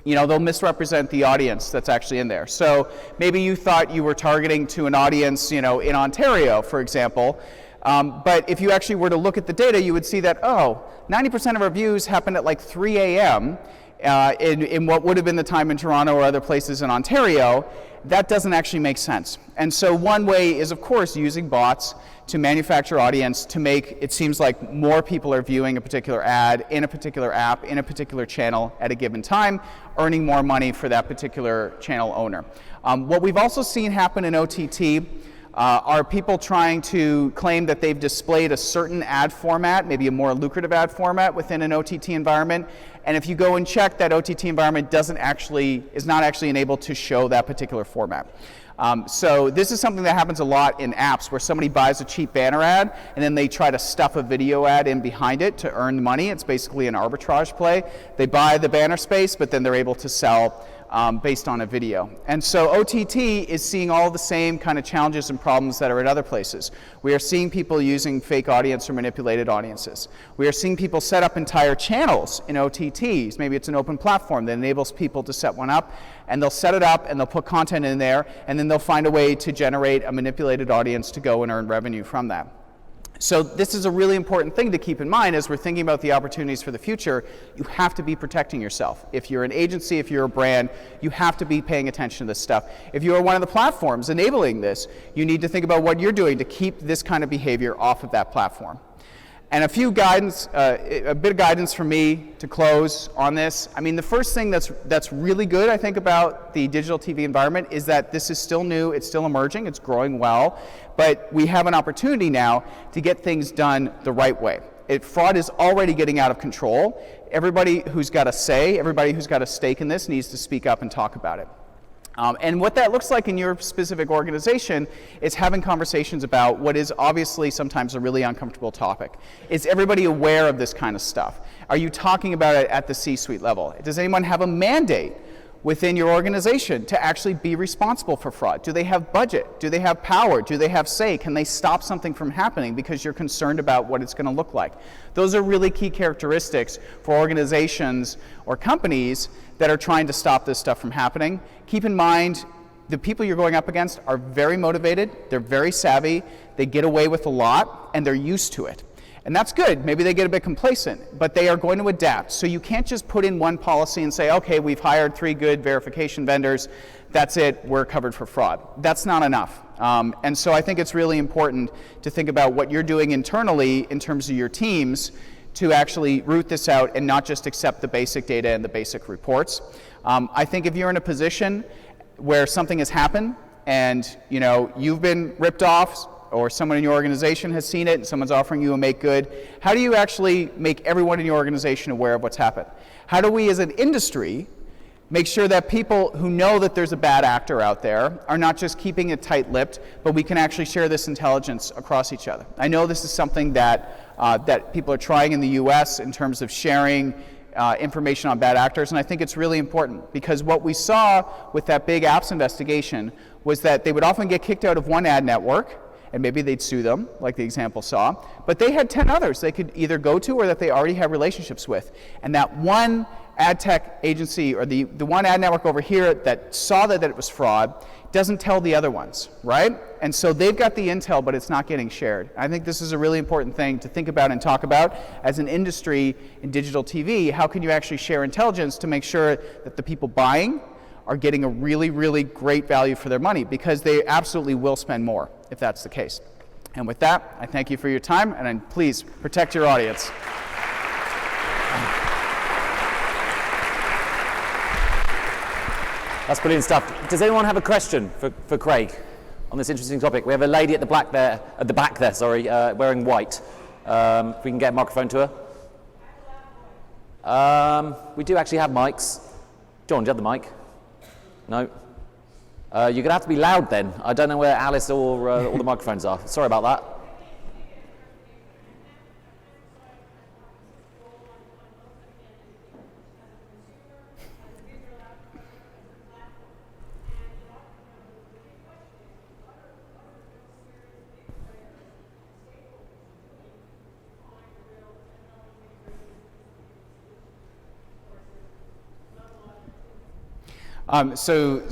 they'll misrepresent the audience that's actually in there. So maybe you thought you were targeting to an audience, in Ontario, for example. But if you actually were to look at the data, you would see that, 90% of our views happened at like 3 a.m. In what would have been the time in Toronto or other places in Ontario. That doesn't actually make sense. And so one way is, of course, using bots to manufacture audience to make it seems like more people are viewing a particular ad in a particular app, in a particular channel at a given time, earning more money for that particular channel owner. What we've also seen happen in OTT are people trying to claim that they've displayed a certain ad format, maybe a more lucrative ad format within an OTT environment. And if you go and check, that OTT environment is not actually enabled to show that particular format. So this is something that happens a lot in apps where somebody buys a cheap banner ad and then they try to stuff a video ad in behind it to earn money. It's basically an arbitrage play. They buy the banner space, but then they're able to sell based on a video. And so OTT is seeing all the same kind of challenges and problems that are in other places. We are seeing people using fake audience or manipulated audiences. We are seeing people set up entire channels in OTTs. Maybe it's an open platform that enables people to set one up, and they'll set it up and they'll put content in there, and then they'll find a way to generate a manipulated audience to go and earn revenue from that. So this is a really important thing to keep in mind as we're thinking about the opportunities for the future. You have to be protecting yourself. If you're an agency, if you're a brand, you have to be paying attention to this stuff. If you are one of the platforms enabling this, you need to think about what you're doing to keep this kind of behavior off of that platform. And a few guidance, a bit of guidance from me to close on this. I mean, the first thing that's really good, I think, about the digital TV environment is that this is still new, it's still emerging, it's growing well, but we have an opportunity now to get things done the right way. Fraud is already getting out of control. Everybody who's got a say, everybody who's got a stake in this needs to speak up and talk about it. And what that looks like in your specific organization is having conversations about what is obviously sometimes a really uncomfortable topic. Is everybody aware of this kind of stuff? Are you talking about it at the C-suite level? Does anyone have a mandate within your organization to actually be responsible for fraud? Do they have budget? Do they have power? Do they have say? Can they stop something from happening because you're concerned about what it's going to look like? Those are really key characteristics for organizations or companies that are trying to stop this stuff from happening. Keep in mind, the people you're going up against are very motivated, they're very savvy, they get away with a lot, and they're used to it. And that's good. Maybe they get a bit complacent, but they are going to adapt. So you can't just put in one policy and say, okay, we've hired 3 good verification vendors, that's it, we're covered for fraud. That's not enough. And so I think it's really important to think about what you're doing internally in terms of your teams to actually root this out and not just accept the basic data and the basic reports. I think if you're in a position where something has happened and you've been ripped off, or someone in your organization has seen it and someone's offering you a make good, how do you actually make everyone in your organization aware of what's happened? How do we as an industry make sure that people who know that there's a bad actor out there are not just keeping it tight-lipped, but we can actually share this intelligence across each other? I know this is something that people are trying in the US in terms of sharing information on bad actors, and I think it's really important because what we saw with that big apps investigation was that they would often get kicked out of one ad network, and maybe they'd sue them, like the example saw, but they had 10 others they could either go to or that they already have relationships with. And that one ad tech agency or the one ad network over here that saw that it was fraud doesn't tell the other ones, right? And so they've got the intel, but it's not getting shared. I think this is a really important thing to think about and talk about as an industry in digital TV. How can you actually share intelligence to make sure that the people buying are getting a really, really great value for their money, because they absolutely will spend more if that's the case. And with that, I thank you for your time, and please protect your audience. That's brilliant stuff. Does anyone have a question for Craig on this interesting topic? We have a lady at the back there, wearing white. If we can get a microphone to her. We do actually have mics. John, do you have the mic? No. You're going to have to be loud then. I don't know where Alice or all the microphones are. Sorry about that.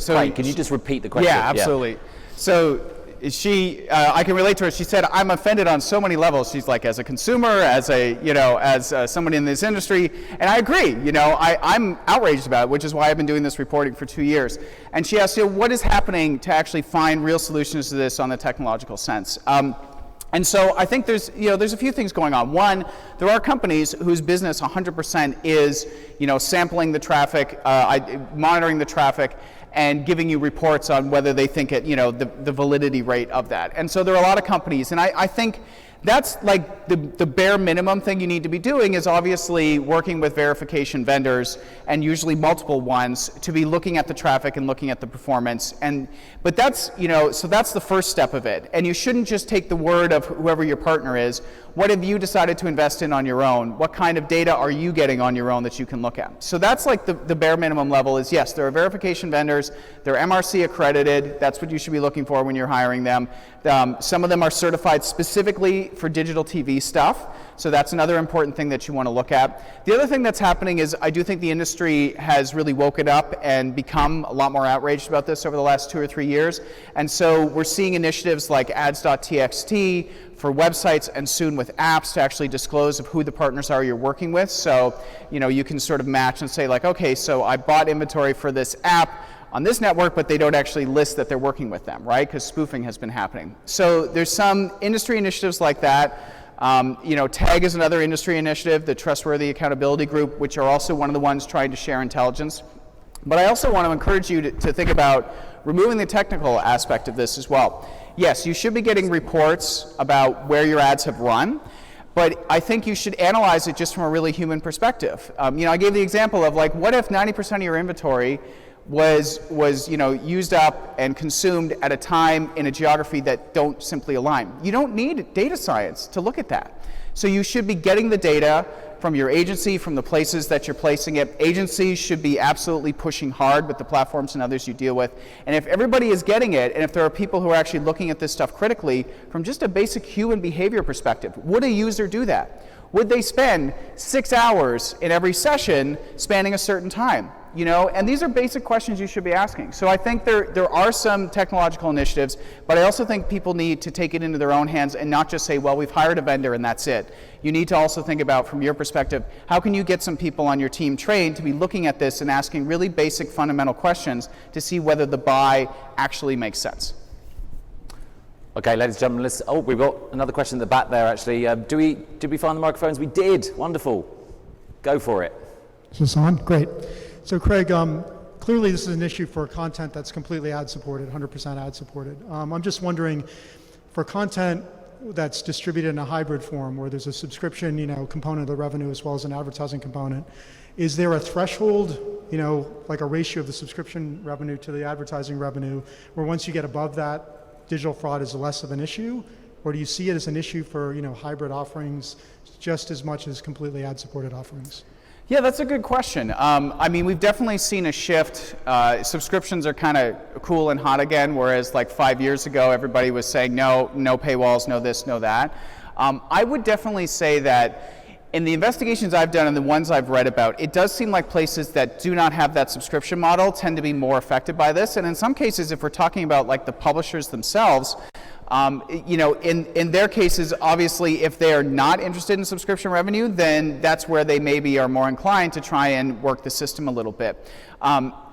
Craig, can you just repeat the question? Yeah, absolutely. Yeah. So I can relate to her. She said, I'm offended on so many levels. She's like, as a consumer, as someone in this industry, and I agree. I'm outraged about it, which is why I've been doing this reporting for 2 years. And she asked, what is happening to actually find real solutions to this on the technological sense? And so I think there's a few things going on. One, there are companies whose business 100% is, sampling the traffic, monitoring the traffic, and giving you reports on whether they think it, the validity rate of that. And so there are a lot of companies, and I think that's like the bare minimum thing you need to be doing is obviously working with verification vendors, and usually multiple ones, to be looking at the traffic and looking at the performance. But that's, so that's the first step of it. And you shouldn't just take the word of whoever your partner is. What have you decided to invest in on your own? What kind of data are you getting on your own that you can look at? So that's like the bare minimum level is, yes, there are verification vendors, they're MRC accredited, that's what you should be looking for when you're hiring them. Some of them are certified specifically for digital TV stuff. So that's another important thing that you want to look at. The other thing that's happening is I do think the industry has really woken up and become a lot more outraged about this over the last 2 or 3 years. And so we're seeing initiatives like ads.txt for websites and soon with apps to actually disclose of who the partners are you're working with. So, you can sort of match and say like, okay, so I bought inventory for this app on this network, but they don't actually list that they're working with them, right? Because spoofing has been happening. So there's some industry initiatives like that. TAG is another industry initiative, the Trustworthy Accountability Group, which are also one of the ones trying to share intelligence. But I also want to encourage you to think about removing the technical aspect of this as well. Yes, you should be getting reports about where your ads have run, but I think you should analyze it just from a really human perspective. I gave the example of like, what if 90% of your inventory was used up and consumed at a time in a geography that don't simply align? You don't need data science to look at that. So you should be getting the data from your agency, from the places that you're placing it. Agencies should be absolutely pushing hard with the platforms and others you deal with. And if everybody is getting it, and if there are people who are actually looking at this stuff critically, from just a basic human behavior perspective, would a user do that? Would they spend 6 hours in every session spanning a certain time? And these are basic questions you should be asking. So I think there are some technological initiatives, but I also think people need to take it into their own hands and not just say, well, we've hired a vendor and that's it. You need to also think about, from your perspective, how can you get some people on your team trained to be looking at this and asking really basic fundamental questions to see whether the buy actually makes sense. Okay, ladies and gentlemen, we've got another question at the back there actually. Did we find the microphones? We did. Wonderful. Go for it. Is this on? Great. So Craig, clearly this is an issue for content that's completely ad-supported, 100% ad-supported. I'm just wondering, for content that's distributed in a hybrid form where there's a subscription component of the revenue as well as an advertising component, is there a threshold, like a ratio of the subscription revenue to the advertising revenue, where once you get above that, digital fraud is less of an issue? Or do you see it as an issue for hybrid offerings just as much as completely ad-supported offerings? Yeah, that's a good question. We've definitely seen a shift. Subscriptions are kind of cool and hot again, whereas like 5 years ago, everybody was saying no paywalls, no this, no that. I would definitely say that in the investigations I've done and the ones I've read about, it does seem like places that do not have that subscription model tend to be more affected by this. And in some cases, if we're talking about like the publishers themselves, in their cases, obviously, if they are not interested in subscription revenue, then that's where they maybe are more inclined to try and work the system a little bit.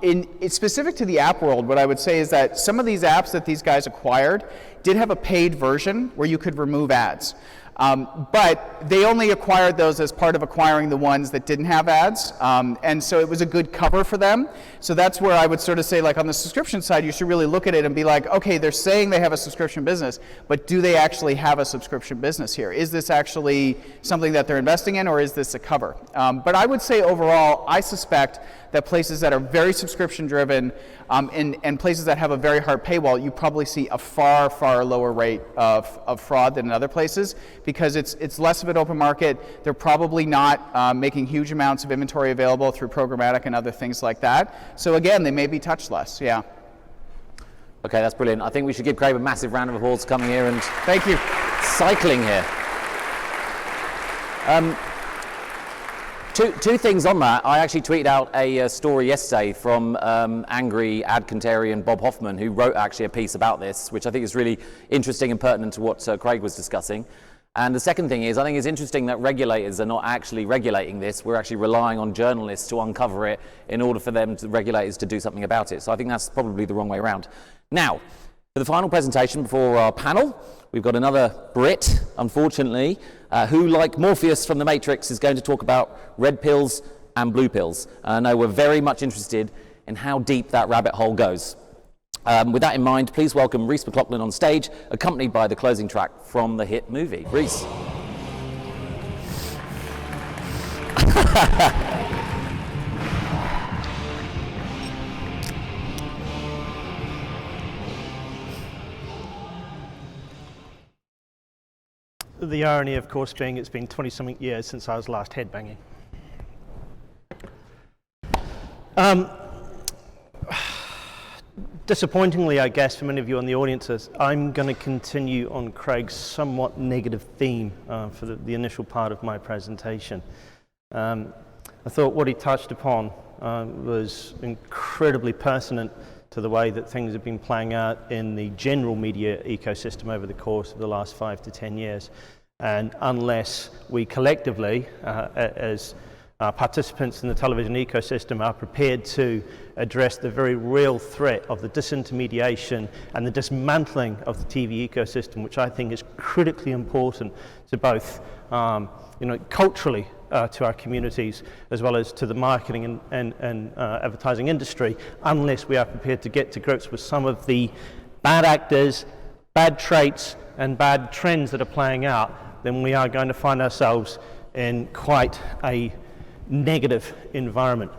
It's specific to the app world, what I would say is that some of these apps that these guys acquired did have a paid version where you could remove ads. But they only acquired those as part of acquiring the ones that didn't have ads, and so it was a good cover for them. So that's where I would sort of say, like on the subscription side, you should really look at it and be like, okay, they're saying they have a subscription business, but do they actually have a subscription business here? Is this actually something that they're investing in, or is this a cover? But I would say overall, I suspect that places that are very subscription driven and places that have a very hard paywall, you probably see a far, far lower rate of fraud than in other places, because it's less of an open market. They're probably not making huge amounts of inventory available through programmatic and other things like that. So again, they may be touched less, yeah. Okay, that's brilliant. I think we should give Craig a massive round of applause coming here and thank you. Cycling here. Two things on that. I actually tweeted out a story yesterday from angry ad-contrarian Bob Hoffman, who wrote actually a piece about this, which I think is really interesting and pertinent to what Craig was discussing. And the second thing is, I think it's interesting that regulators are not actually regulating this. We're actually relying on journalists to uncover it in order for regulators to do something about it. So I think that's probably the wrong way around. Now, for the final presentation before our panel, we've got another Brit, unfortunately, who, like Morpheus from The Matrix, is going to talk about red pills and blue pills. I know we're very much interested in how deep that rabbit hole goes. With that in mind, please welcome Rhys McLaughlin on stage, accompanied by the closing track from the hit movie. Rhys. The irony, of course, being it's been 20-something years since I was last headbanging. Disappointingly, I guess, for many of you in the audiences, I'm going to continue on Craig's somewhat negative theme for the initial part of my presentation. I thought what he touched upon was incredibly pertinent to the way that things have been playing out in the general media ecosystem over the course of the last 5 to 10 years. And unless we collectively, as participants in the television ecosystem, are prepared to address the very real threat of the disintermediation and the dismantling of the TV ecosystem, which I think is critically important to both culturally to our communities as well as to the marketing and advertising industry, unless we are prepared to get to grips with some of the bad actors, bad traits and bad trends that are playing out, then we are going to find ourselves in quite a negative environment.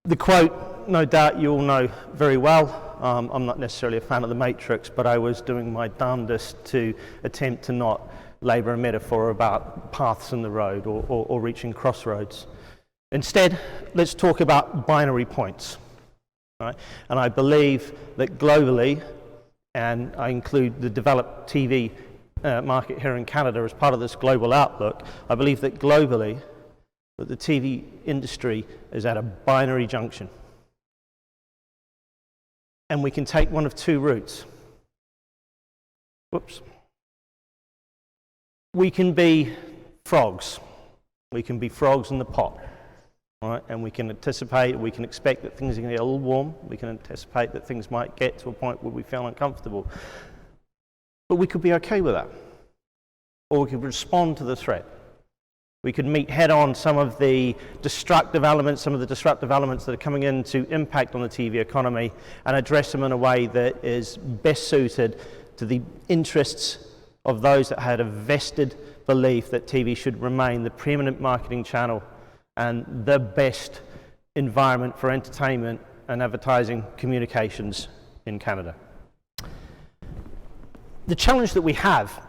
The quote, no doubt you all know very well. I'm not necessarily a fan of The Matrix, but I was doing my darndest to attempt to not labour a metaphor about paths in the road or reaching crossroads. Instead, let's talk about binary points. Right? And I believe that globally, and I include the developed TV market here in Canada as part of this global outlook, I believe that globally, that the TV industry is at a binary junction. And we can take one of two routes. Whoops. We can be frogs. We can be frogs in the pot. All right? And we can anticipate, we can expect that things are going to get a little warm. We can anticipate that things might get to a point where we feel uncomfortable. But we could be okay with that. Or we could respond to the threat. We could meet head-on some of the destructive elements that are coming in to impact on the TV economy and address them in a way that is best suited to the interests of those that had a vested belief that TV should remain the preeminent marketing channel and the best environment for entertainment and advertising communications in Canada. The challenge that we have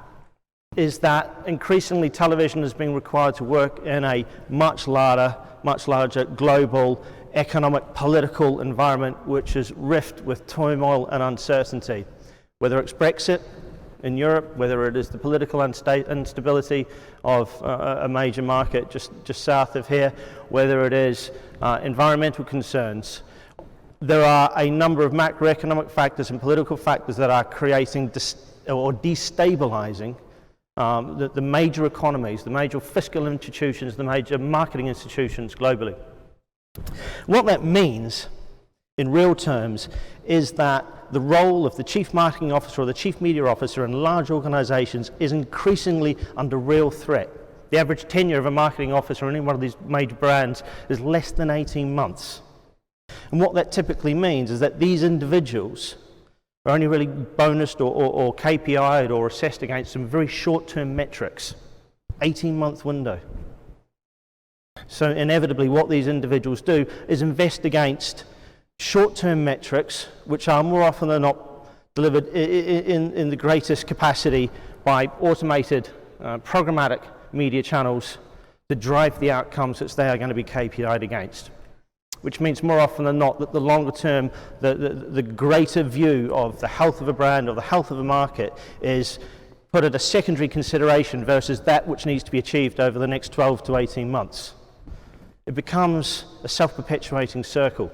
is that increasingly television is being required to work in a much larger global economic, political environment which is rife with turmoil and uncertainty. Whether it's Brexit in Europe, whether it is the political instability of a major market just south of here, whether it is environmental concerns. There are a number of macroeconomic factors and political factors that are creating or destabilizing the major economies, the major fiscal institutions, the major marketing institutions globally. What that means in real terms is that the role of the chief marketing officer or the chief media officer in large organizations is increasingly under real threat. The average tenure of a marketing officer in any one of these major brands is less than 18 months. And what that typically means is that these individuals are only really bonused or KPI'd or assessed against some very short-term metrics, 18-month window. So inevitably what these individuals do is invest against short-term metrics, which are more often than not delivered in the greatest capacity by automated programmatic media channels that drive the outcomes that they are going to be KPI'd against. Which means more often than not that the longer term, the greater view of the health of a brand or the health of a market is put at a secondary consideration versus that which needs to be achieved over the next 12 to 18 months. It becomes a self-perpetuating circle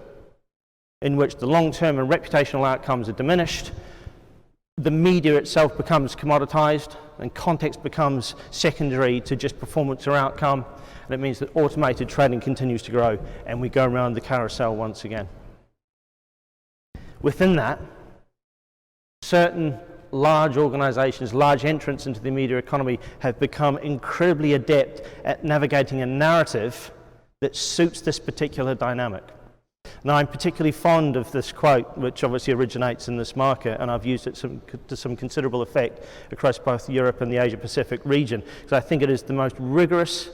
in which the long-term and reputational outcomes are diminished, the media itself becomes commoditized, and context becomes secondary to just performance or outcome. And it means that automated trading continues to grow and we go around the carousel once again. Within that, certain large organizations, large entrants into the media economy have become incredibly adept at navigating a narrative that suits this particular dynamic. Now, I'm particularly fond of this quote, which obviously originates in this market, and I've used it to some considerable effect across both Europe and the Asia-Pacific region, because I think it is the most rigorous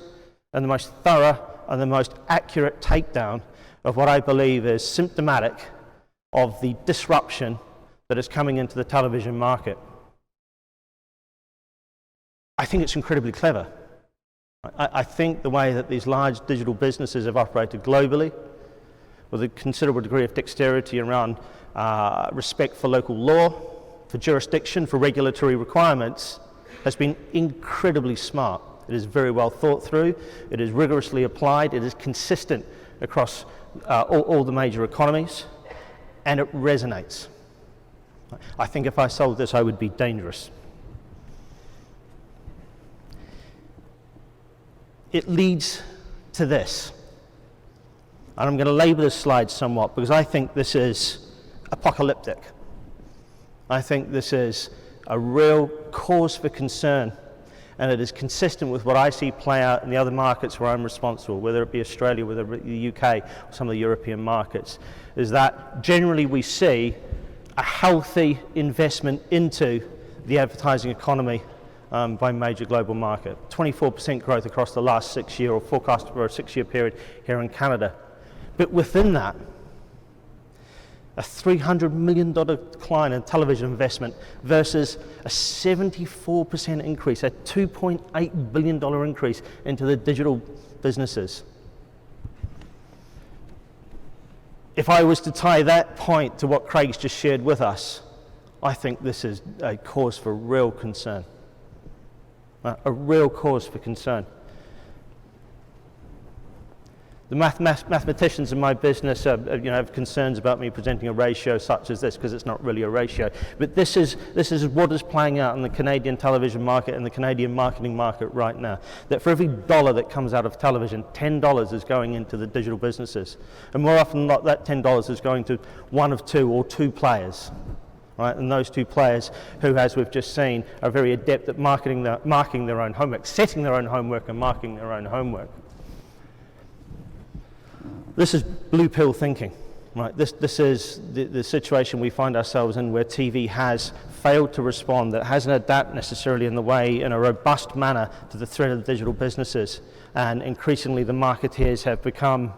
and the most thorough and the most accurate takedown of what I believe is symptomatic of the disruption that is coming into the television market. I think it's incredibly clever. I think the way that these large digital businesses have operated globally, with a considerable degree of dexterity around respect for local law, for jurisdiction, for regulatory requirements, has been incredibly smart. It is very well thought through, it is rigorously applied, it is consistent across all the major economies, and it resonates. I think if I sold this, I would be dangerous. It leads to this, and I'm going to label this slide somewhat because I think this is apocalyptic. I think this is a real cause for concern, and it is consistent with what I see play out in the other markets where I'm responsible, whether it be Australia, whether it be the UK, or some of the European markets, is that generally we see a healthy investment into the advertising economy by major global market. 24% growth across the last 6 year or forecast for a 6-year period here in Canada. But within that, a $300 million decline in television investment versus a 74% increase, a $2.8 billion increase into the digital businesses. If I was to tie that point to what Craig's just shared with us, I think this is a cause for real concern. A real cause for concern. The mathematicians in my business have concerns about me presenting a ratio such as this because it's not really a ratio. But this is what is playing out in the Canadian television market and the Canadian marketing market right now. That for every dollar that comes out of television, $10 is going into the digital businesses. And more often than not, that $10 is going to one of two or two players. Right? And those two players who, as we've just seen, are very adept at marking their own homework, setting their own homework and marking their own homework. This is blue pill thinking, right? This is the situation we find ourselves in where TV has failed to respond, that hasn't adapted necessarily in a robust manner to the threat of the digital businesses. And increasingly the marketeers have become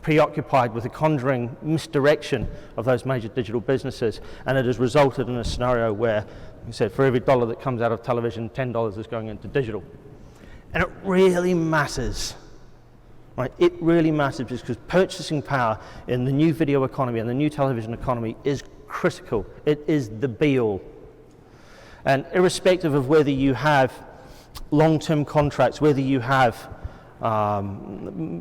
preoccupied with the conjuring misdirection of those major digital businesses. And it has resulted in a scenario where, like I said, for every dollar that comes out of television, $10 is going into digital. And it really matters. Right, it really matters because purchasing power in the new video economy and the new television economy is critical. It is the be-all. And irrespective of whether you have long-term contracts, whether you have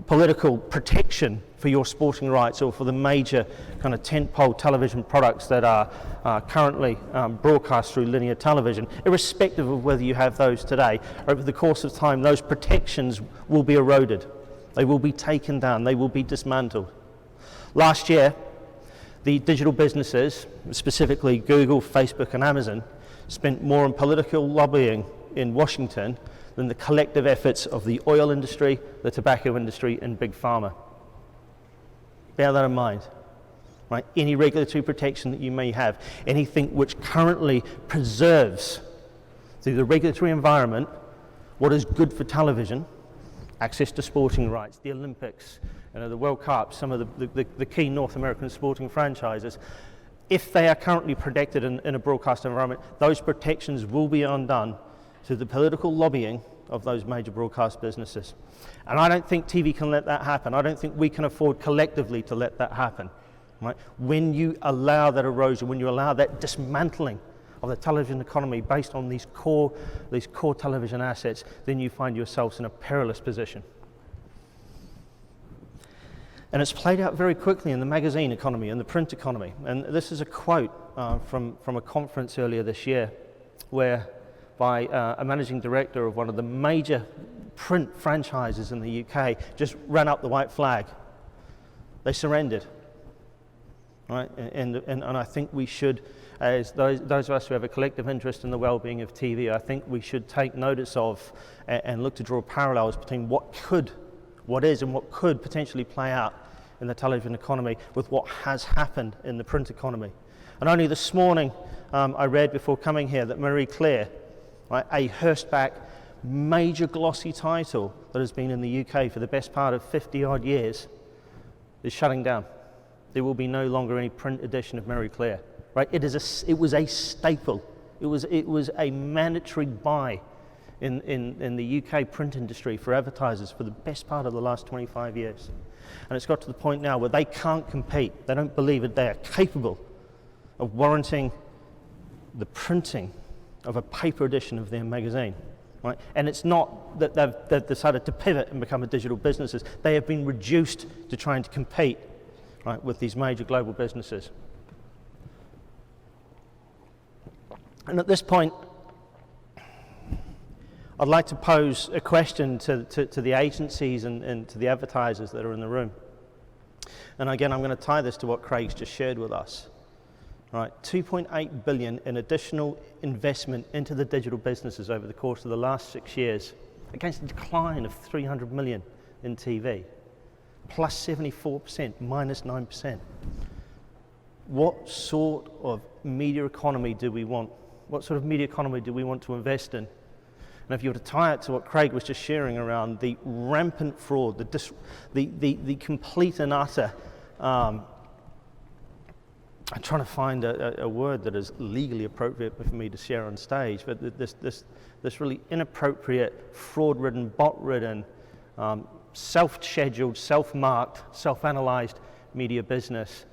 political protection for your sporting rights or for the major kind of tentpole television products that are currently broadcast through linear television, irrespective of whether you have those today, over the course of time, those protections will be eroded. They will be taken down, they will be dismantled. Last year, the digital businesses, specifically Google, Facebook and Amazon, spent more on political lobbying in Washington than the collective efforts of the oil industry, the tobacco industry and Big Pharma. Bear that in mind. Right? Any regulatory protection that you may have, anything which currently preserves through the regulatory environment what is good for television, access to sporting rights, the Olympics, the World Cup, some of the key North American sporting franchises, if they are currently protected in a broadcast environment, those protections will be undone through the political lobbying of those major broadcast businesses. And I don't think TV can let that happen. I don't think we can afford collectively to let that happen. Right? When you allow that erosion, when you allow that dismantling of the television economy based on these core television assets, then you find yourselves in a perilous position. And it's played out very quickly in the magazine economy and the print economy. And this is a quote from a conference earlier this year, where by a managing director of one of the major print franchises in the UK just ran up the white flag. They surrendered. Right? And I think we should, as those of us who have a collective interest in the well-being of TV, I think we should take notice of and look to draw parallels between what is and what could potentially play out in the television economy with what has happened in the print economy. And only this morning I read before coming here that Marie Claire, right, a Hearstback major glossy title that has been in the UK for the best part of 50 odd years, is shutting down. There will be no longer any print edition of Marie Claire. Right? It was a staple. It was a mandatory buy in the UK print industry for advertisers for the best part of the last 25 years. And it's got to the point now where they can't compete. They don't believe that they are capable of warranting the printing of a paper edition of their magazine. Right? And it's not that they've decided to pivot and become a digital businesses. They have been reduced to trying to compete, right, with these major global businesses. And at this point, I'd like to pose a question to the agencies and to the advertisers that are in the room. And again, I'm going to tie this to what Craig's just shared with us. Right, 2.8 billion in additional investment into the digital businesses over the course of the last 6 years, against a decline of 300 million in TV, plus 74%, minus 9%. What sort of media economy do we want? What sort of media economy do we want to invest in? And if you were to tie it to what Craig was just sharing around the rampant fraud, the complete and utter, I'm trying to find a word that is legally appropriate for me to share on stage, but this really inappropriate, fraud-ridden, bot-ridden, self-scheduled, self-marked, self-analyzed media business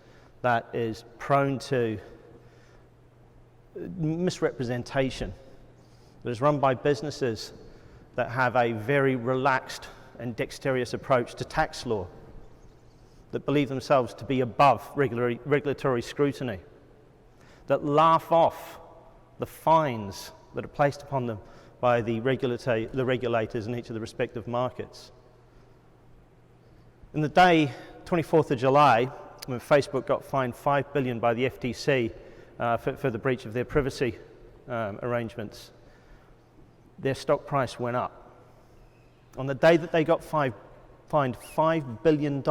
that is prone to misrepresentation, that is run by businesses that have a very relaxed and dexterous approach to tax law, that believe themselves to be above regulatory scrutiny, that laugh off the fines that are placed upon them by the regulators in each of the respective markets. In the day, 24th of July, when Facebook got fined $5 billion by the FTC for the breach of their privacy arrangements, their stock price went up. On the day that they got fined $5 billion,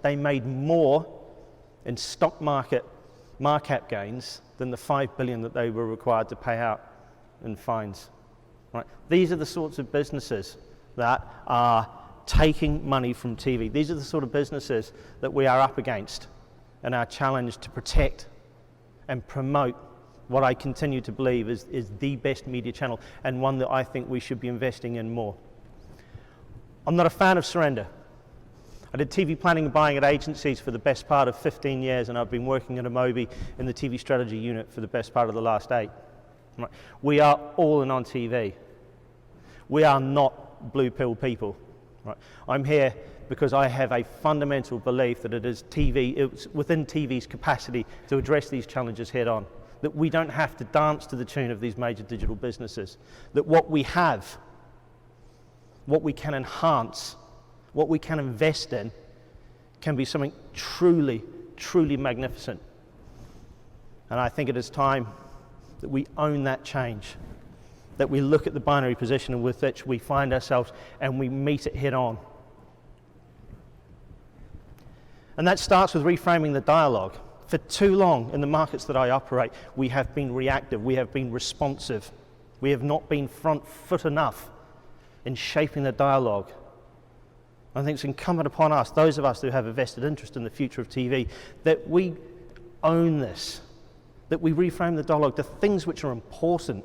they made more in stock markup gains than the $5 billion that they were required to pay out in fines. Right? These are the sorts of businesses that are taking money from TV. These are the sort of businesses that we are up against and are challenged to protect and promote what I continue to believe is the best media channel, and one that I think we should be investing in more. I'm not a fan of surrender. I did TV planning and buying at agencies for the best part of 15 years, and I've been working at Amobi in the TV strategy unit for the best part of the last 8. Right. We are all in on TV. We are not blue pill people. Right. I'm here because I have a fundamental belief that it's within TV's capacity to address these challenges head on. That we don't have to dance to the tune of these major digital businesses. That what we have, what we can enhance, what we can invest in, can be something truly, truly magnificent. And I think it is time that we own that change, that we look at the binary position with which we find ourselves and we meet it head on. And that starts with reframing the dialogue. For too long in the markets that I operate, we have been reactive, we have been responsive. We have not been front foot enough in shaping the dialogue. I think it's incumbent upon us, those of us who have a vested interest in the future of TV, that we own this, that we reframe the dialogue to things which are important,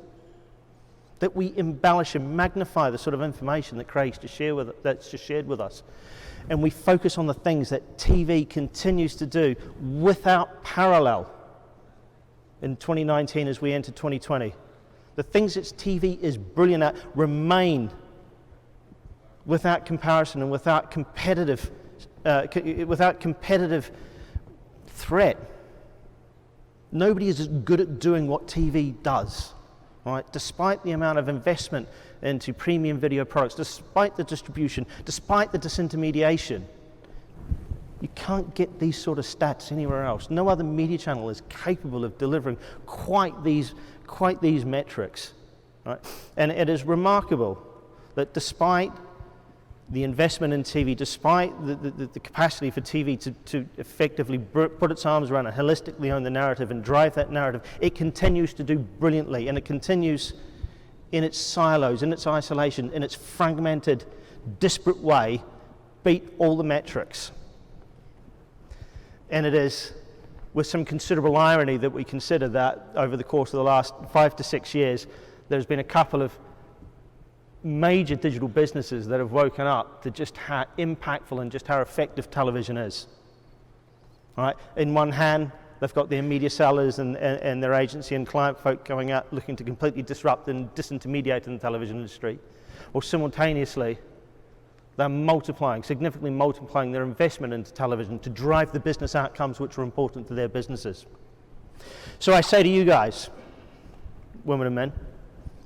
that we embellish and magnify the sort of information that Craig's just shared with us, and we focus on the things that TV continues to do without parallel in 2019 as we enter 2020. The things that TV is brilliant at remain without comparison and without competitive threat. Nobody is as good at doing what TV does, right? Despite the amount of investment into premium video products, despite the distribution, despite the disintermediation, you can't get these sort of stats anywhere else. No other media channel is capable of delivering quite these metrics, right? And it is remarkable that despite the investment in TV, despite the capacity for TV to effectively put its arms around and holistically own the narrative and drive that narrative, it continues to do brilliantly, and it continues in its silos, in its isolation, in its fragmented, disparate way, beat all the metrics. And it is with some considerable irony that we consider that over the course of the last 5 to 6 years, there's been a couple of major digital businesses that have woken up to just how impactful and just how effective television is. All right? In one hand, they've got their media sellers and their agency and client folk going out looking to completely disrupt and disintermediate in the television industry. Or simultaneously, they're significantly multiplying their investment into television to drive the business outcomes which are important to their businesses. So I say to you guys, women and men,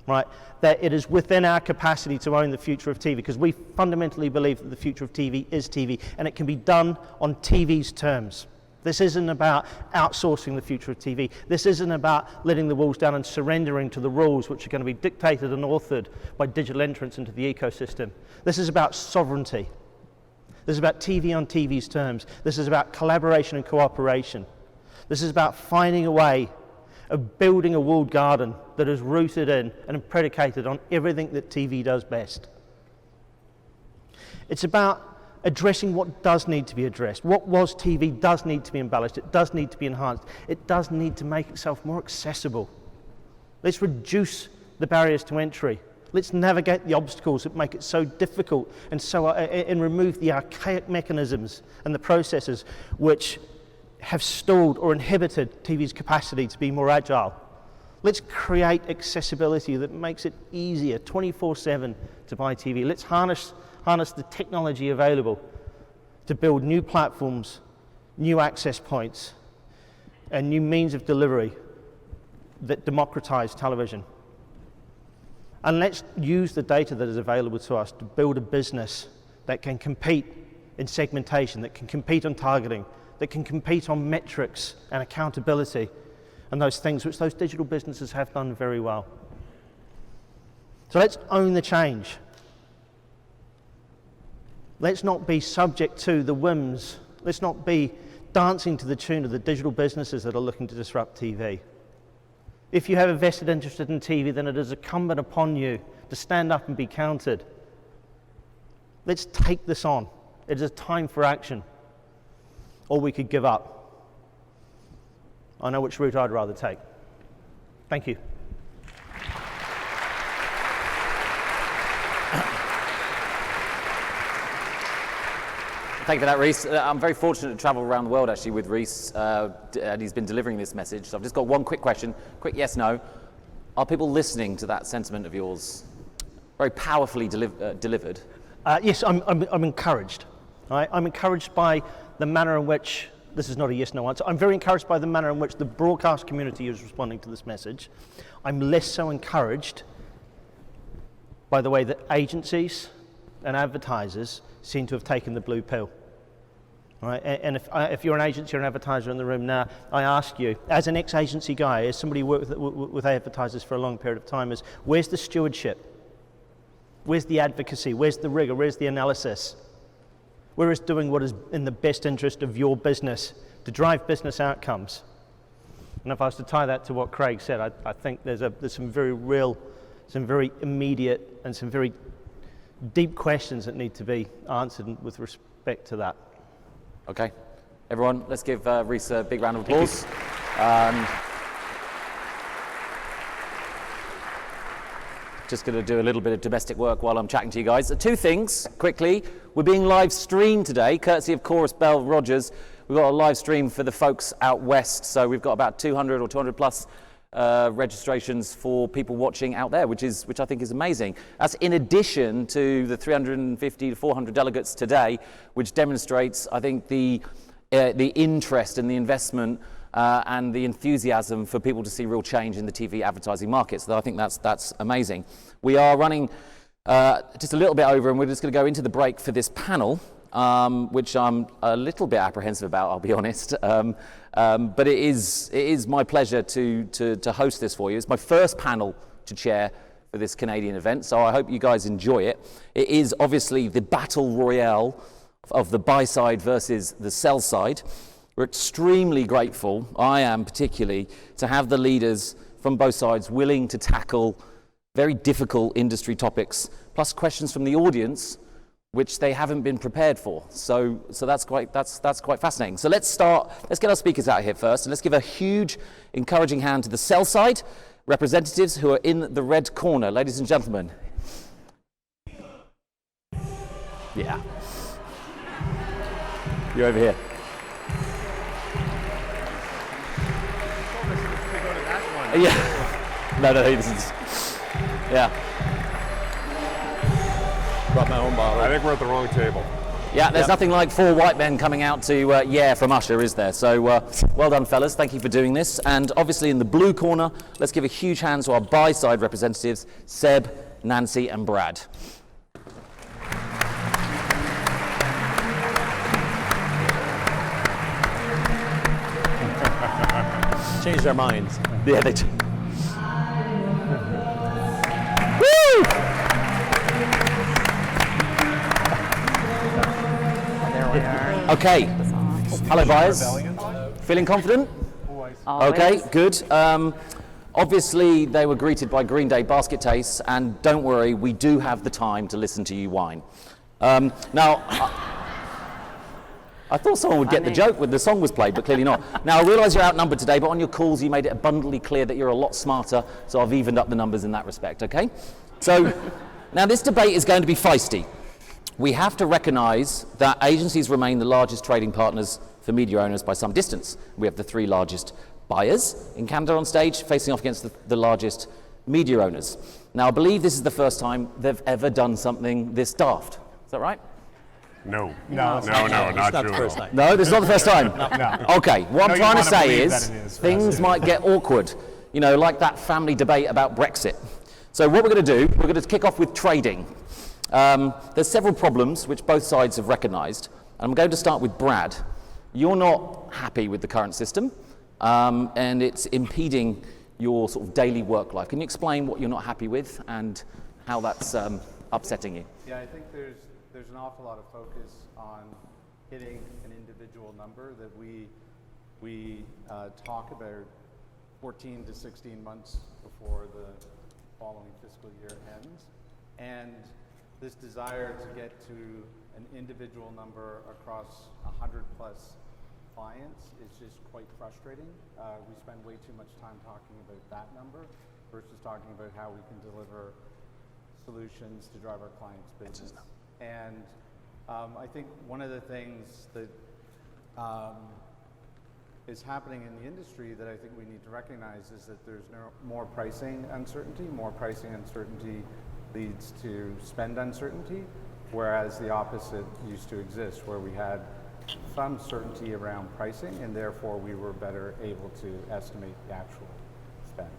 right, that it is within our capacity to own the future of TV, because we fundamentally believe that the future of TV is TV, and it can be done on TV's terms. This isn't about outsourcing the future of TV. This isn't about letting the walls down and surrendering to the rules which are going to be dictated and authored by digital entrants into the ecosystem. This is about sovereignty. This is about TV on TV's terms. This is about collaboration and cooperation. This is about finding a way of building a walled garden that is rooted in and predicated on everything that TV does best. It's about addressing what does need to be addressed. What was TV does need to be embellished. It does need to be enhanced. It does need to make itself more accessible. Let's reduce the barriers to entry. Let's navigate the obstacles that make it so difficult and remove the archaic mechanisms and the processes which have stalled or inhibited TV's capacity to be more agile. Let's create accessibility that makes it easier 24/7 to buy TV. Let's harness the technology available to build new platforms, new access points, and new means of delivery that democratize television. And let's use the data that is available to us to build a business that can compete in segmentation, that can compete on targeting, that can compete on metrics and accountability, and those things which those digital businesses have done very well. So let's own the change. Let's not be subject to the whims. Let's not be dancing to the tune of the digital businesses that are looking to disrupt TV. If you have a vested interest in TV, then it is incumbent upon you to stand up and be counted. Let's take this on. It is a time for action. Or we could give up. I know which route I'd rather take. Thank you. Thank you for that, Rhys. I'm very fortunate to travel around the world actually with Rhys, and he's been delivering this message. So I've just got one quick question, quick yes, no. Are people listening to that sentiment of yours? Very powerfully delivered. Yes, I'm encouraged. Right? I'm encouraged by the manner in which, this is not a yes, no answer, I'm very encouraged by the manner in which the broadcast community is responding to this message. I'm less so encouraged by the way that agencies and advertisers seem to have taken the blue pill. All right? And if you're an agency or an advertiser in the room now, I ask you, as an ex-agency guy, as somebody who worked with advertisers for a long period of time, is where's the stewardship? Where's the advocacy? Where's the rigor? Where's the analysis? Where is doing what is in the best interest of your business to drive business outcomes? And if I was to tie that to what Craig said, I think there's some very real, some very immediate, and some very deep questions that need to be answered with respect to that. Okay, everyone, let's give Rhys a big round of applause. Just going to do a little bit of domestic work while I'm chatting to you guys. Two things, quickly. We're being live streamed today, courtesy of Chorus Bell Rogers. We've got a live stream for the folks out west, so we've got about 200 or 200 plus registrations for people watching out there, which I think is amazing. That's in addition to the 350 to 400 delegates today, which demonstrates, I think, the interest and the investment and the enthusiasm for people to see real change in the TV advertising market. So I think that's amazing. We are running just a little bit over, and we're just going to go into the break for this panel, which I'm a little bit apprehensive about, I'll be honest. But it is my pleasure to host this for you. It's my first panel to chair for this Canadian event, so I hope you guys enjoy it. It is obviously the battle royale of the buy side versus the sell side. We're extremely grateful, I am particularly, to have the leaders from both sides willing to tackle very difficult industry topics, plus questions from the audience which they haven't been prepared for. So that's quite fascinating. So let's get our speakers out here first, and let's give a huge encouraging hand to the sell side representatives who are in the red corner. Ladies and gentlemen, Yeah. You're over here. Yeah. No, this is. Yeah. Brought my own bottle. I think we're at the wrong table. Yeah, there's nothing like 4 white men coming out to yeah from Usher, is there? So well done, fellas. Thank you for doing this. And obviously in the blue corner, let's give a huge hand to our buy-side representatives, Seb, Nancy, and Brad. Changed their minds. Yeah, they do. Woo! There we are. Okay. Hello, buyers. Feeling confident? Always. Okay, good. Obviously, they were greeted by Green Day basket tastes, and don't worry, we do have the time to listen to you whine. Now, I thought someone would get the joke when the song was played, but clearly not. Now, I realise you're outnumbered today, but on your calls you made it abundantly clear that you're a lot smarter, so I've evened up the numbers in that respect, okay? So, now this debate is going to be feisty. We have to recognise that agencies remain the largest trading partners for media owners by some distance. We have the 3 largest buyers in Canada on stage, facing off against the largest media owners. Now, I believe this is the first time they've ever done something this daft. Is that right? No, No, not the true. first night. No, this is not the first time. No. Okay, what I'm you trying to wanna say believe is that it is for things us. might get awkward, you know, like that family debate about Brexit. So what we're going to do, we're going to kick off with trading. There's several problems which both sides have recognised, and I'm going to start with Brad. You're not happy with the current system, and it's impeding your sort of daily work life. Can you explain what you're not happy with and how that's upsetting you? Yeah, I think there's an awful lot of focus on hitting an individual number that we talk about 14 to 16 months before the following fiscal year ends, and this desire to get to an individual number across 100 plus clients is just quite frustrating. We spend way too much time talking about that number versus talking about how we can deliver solutions to drive our clients' business. And I think one of the things that is happening in the industry that I think we need to recognize is that there's more pricing uncertainty. More pricing uncertainty leads to spend uncertainty, whereas the opposite used to exist, where we had some certainty around pricing, and therefore we were better able to estimate the actual spend.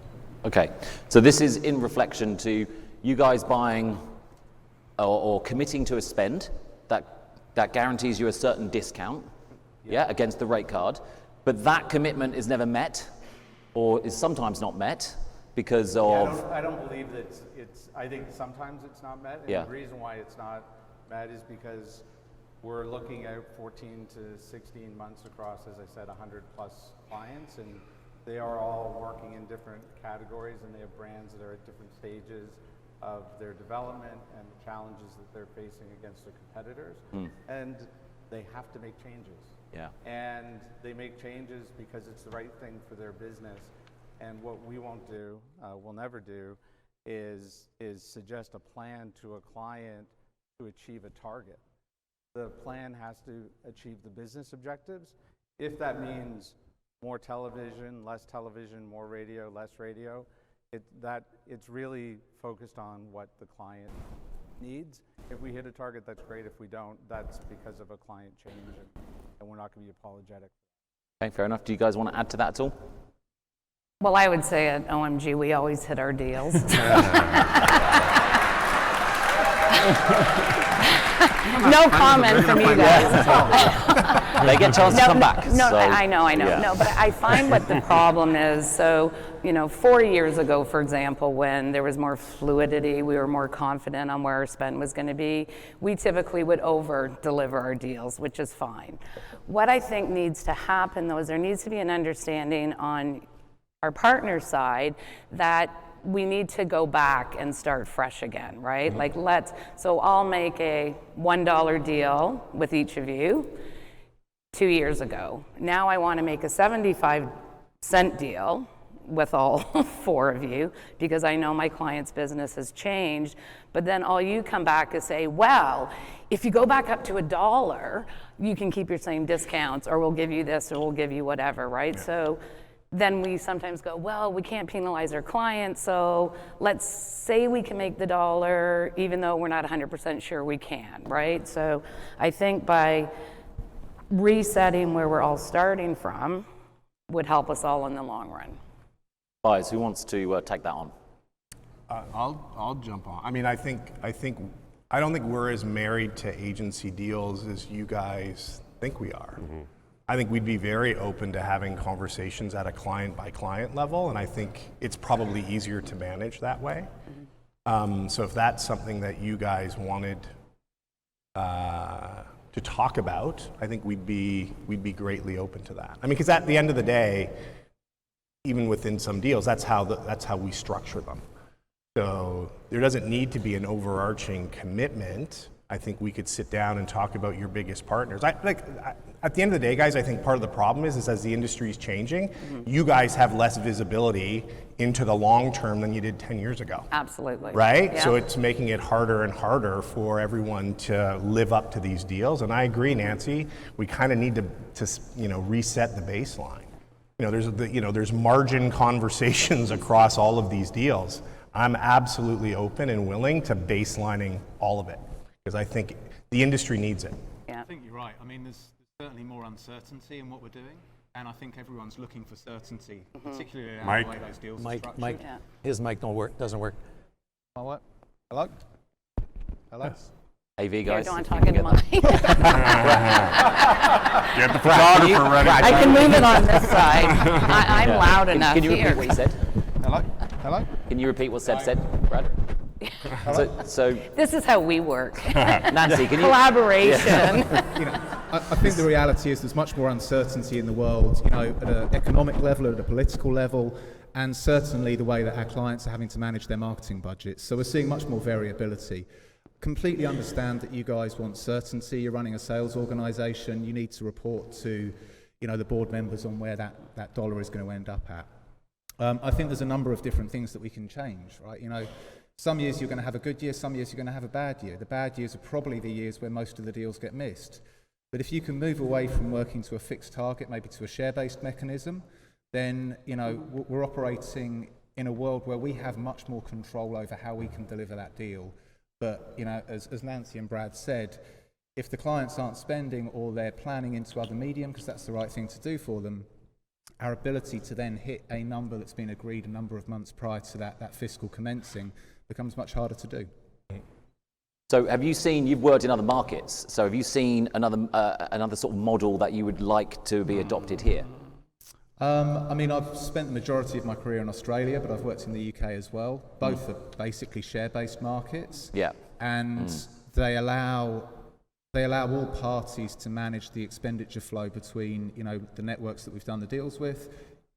Okay, so this is in reflection to you guys buying or committing to a spend that guarantees you a certain discount, against the rate card, but that commitment is never met, or is sometimes not met because of. I don't believe that it's. I think sometimes it's not met, and the reason why it's not met is because we're looking at 14 to 16 months across, as I said, 100 plus clients, and they are all working in different categories, and they have brands that are at different stages of their development and the challenges that they're facing against their competitors, and they have to make changes. Yeah. And they make changes because it's the right thing for their business. And what we won't do, we'll never do, is suggest a plan to a client to achieve a target. The plan has to achieve the business objectives. If that means more television, more radio, less radio, it's really focused on what the client needs. If we hit a target, that's great. If we don't, that's because of a client change, and we're not going to be apologetic. Okay, fair enough. Do you guys want to add to that at all? Well, I would say at OMG, we always hit our deals. No comment from you guys. They get a chance to come back. No, so, I know. yeah. No, but I find what the problem is, so, 4 years ago, for example, when there was more fluidity, we were more confident on where our spend was going to be, we typically would over-deliver our deals, which is fine. What I think needs to happen, though, is there needs to be an understanding on our partner side that we need to go back and start fresh again, right? So I'll make a $1 deal with each of you 2 years ago. Now I want to make a 75-cent deal with all 4 of you because I know my client's business has changed, but then all you come back and say, well, if you go back up to $1, you can keep your same discounts, or we'll give you this, or we'll give you whatever, right? Yeah. So then we sometimes go, well, we can't penalize our clients, so let's say we can make the $1 even though we're not 100% sure we can, right? So I think by resetting where we're all starting from would help us all in the long run. Guys, who wants to take that on? I'll jump on. I mean, I don't think we're as married to agency deals as you guys think we are. Mm-hmm. I think we'd be very open to having conversations at a client by client level, and I think it's probably easier to manage that way. Mm-hmm. So if that's something that you guys wanted to talk about, I think we'd be greatly open to that. I mean, because at the end of the day, even within some deals, that's how we structure them. So there doesn't need to be an overarching commitment. I think we could sit down and talk about your biggest partners. At the end of the day, guys, I think part of the problem is as the industry is changing, mm-hmm. you guys have less visibility into the long term than you did 10 years ago. Absolutely. Right? Yeah. So it's making it harder and harder for everyone to live up to these deals. And I agree, Nancy, we kind of need to reset the baseline. There's margin conversations across all of these deals. I'm absolutely open and willing to baselining all of it, because I think the industry needs it. Yeah. I think you're right. I mean, there's certainly more uncertainty in what we're doing, and I think everyone's looking for certainty, mm-hmm. particularly around the way those deals are structured. Mike, yeah. His mic doesn't work. Oh, what? Hello? AV guys. Here, don't talk into mine. Get the photographer ready. I can move it on this side. I'm loud enough. Can you repeat here. what you said? Hello? Can you repeat what Seb said, Brad? So this is how we work. Nancy, can you? Collaboration. I think the reality is there's much more uncertainty in the world, at an economic level, at a political level, and certainly the way that our clients are having to manage their marketing budgets. So we're seeing much more variability. Completely understand that you guys want certainty. You're running a sales organization. You need to report to, the board members on where that dollar is going to end up at. I think there's a number of different things that we can change, right? Some years you're going to have a good year, some years you're going to have a bad year. The bad years are probably the years where most of the deals get missed. But if you can move away from working to a fixed target, maybe to a share-based mechanism, then, we're operating in a world where we have much more control over how we can deliver that deal. But, as Nancy and Brad said, if the clients aren't spending or they're planning into other medium, because that's the right thing to do for them, our ability to then hit a number that's been agreed a number of months prior to that fiscal commencing becomes much harder to do. So you've worked in other markets, so have you seen another sort of model that you would like to be adopted here? I've spent the majority of my career in Australia, but I've worked in the UK as well. Both are basically share-based markets. Yeah. And they allow all parties to manage the expenditure flow between, the networks that we've done the deals with.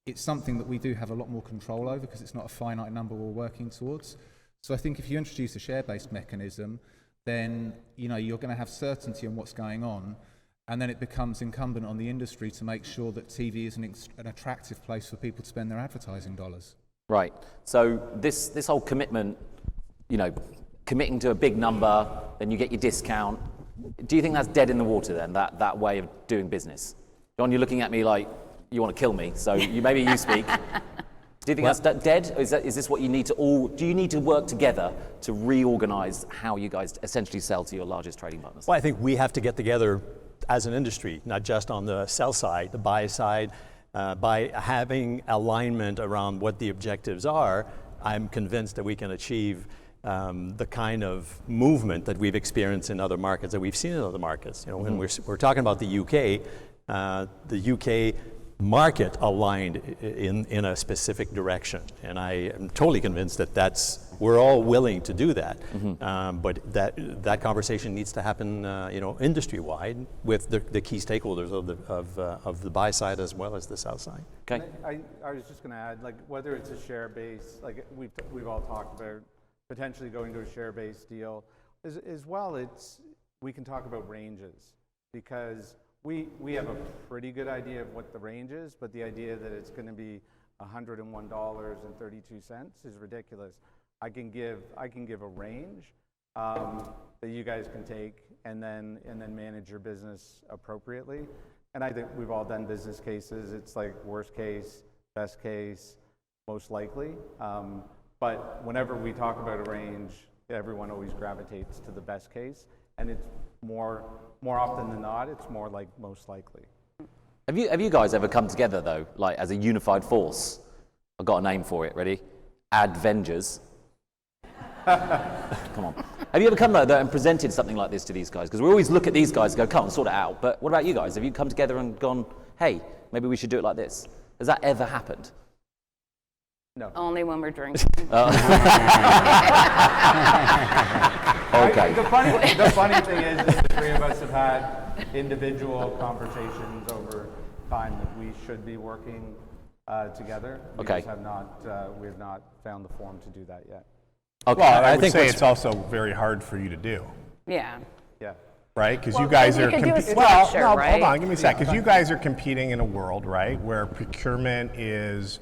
It's something that we do have a lot more control over because it's not a finite number we're working towards. So I think if you introduce a share-based mechanism, then, you're going to have certainty on what's going on, and then it becomes incumbent on the industry to make sure that TV is an attractive place for people to spend their advertising dollars. Right. So this whole commitment, committing to a big number, then you get your discount. Do you think that's dead in the water then, that way of doing business? John, you're looking at me like you want to kill me, so maybe you speak. Do you think that's dead? Is this what you need to do you need to work together to reorganize how you guys essentially sell to your largest trading partners? Well, I think we have to get together as an industry, not just on the sell side, the buy side. By having alignment around what the objectives are, I'm convinced that we can achieve the kind of movement that we've experienced in other markets, that we've seen in other markets. When we're talking about the UK market aligned in a specific direction, and I am totally convinced that we're all willing to do that. Mm-hmm. But that conversation needs to happen, industry wide with the key stakeholders of the buy side as well as the sell side. Okay. I was just going to add, whether it's a share base, we've all talked about potentially going to a share based deal, as well. We can talk about ranges because we have a pretty good idea of what the range is, but the idea that it's going to be $101.32 is ridiculous. I can give a range that you guys can take and then manage your business appropriately. And I think we've all done business cases. It's like worst case, best case, most likely. But whenever we talk about a range, everyone always gravitates to the best case, and it's more often than not, it's more like most likely. Have you guys ever come together though, like as a unified force? I've got a name for it. Ready? Advengers. Come on. Have you ever come like that and presented something like this to these guys? Because we always look at these guys and go, come on, sort it out. But what about you guys? Have you come together and gone, hey, maybe we should do it like this? Has that ever happened? No. Only when we're drinking. Okay. The funny thing is the three of us have had individual conversations over time that we should be working together. We Okay. just have not, we have not found the form to do that yet. Okay. Well, I would say it's also very hard for you to do, Yeah. Yeah. right? Because Well, you guys you are could do a competing. structure, Well, no, right? hold on, give me a sec. Because you guys are competing in a world, right, where procurement is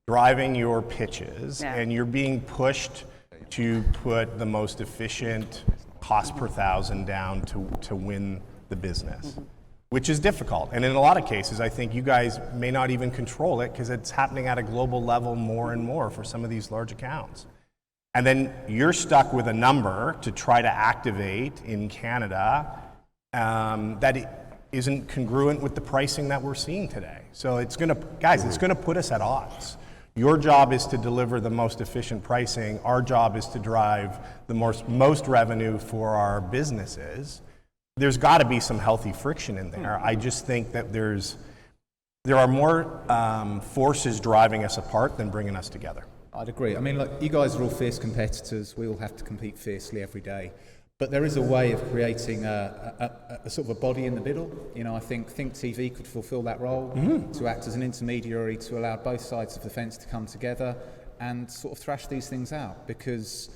driving your pitches, Yeah. and you're being pushed to put the most efficient cost per thousand down to win the business, which is difficult. And in a lot of cases, I think you guys may not even control it because it's happening at a global level more and more for some of these large accounts. And then you're stuck with a number to try to activate in Canada that isn't congruent with the pricing that we're seeing today. So it's going to, guys, it's going to put us at odds. Your job is to deliver the most efficient pricing. Our job is to drive the most revenue for our businesses. There's got to be some healthy friction in there. I just think that there are more forces driving us apart than bringing us together. I'd agree. I mean, look, you guys are all fierce competitors. We all have to compete fiercely every day. But there is a way of creating a sort of a body in the middle. You know, I think TV could fulfill that role, to act as an intermediary, to allow both sides of the fence to come together and sort of thrash these things out. Because,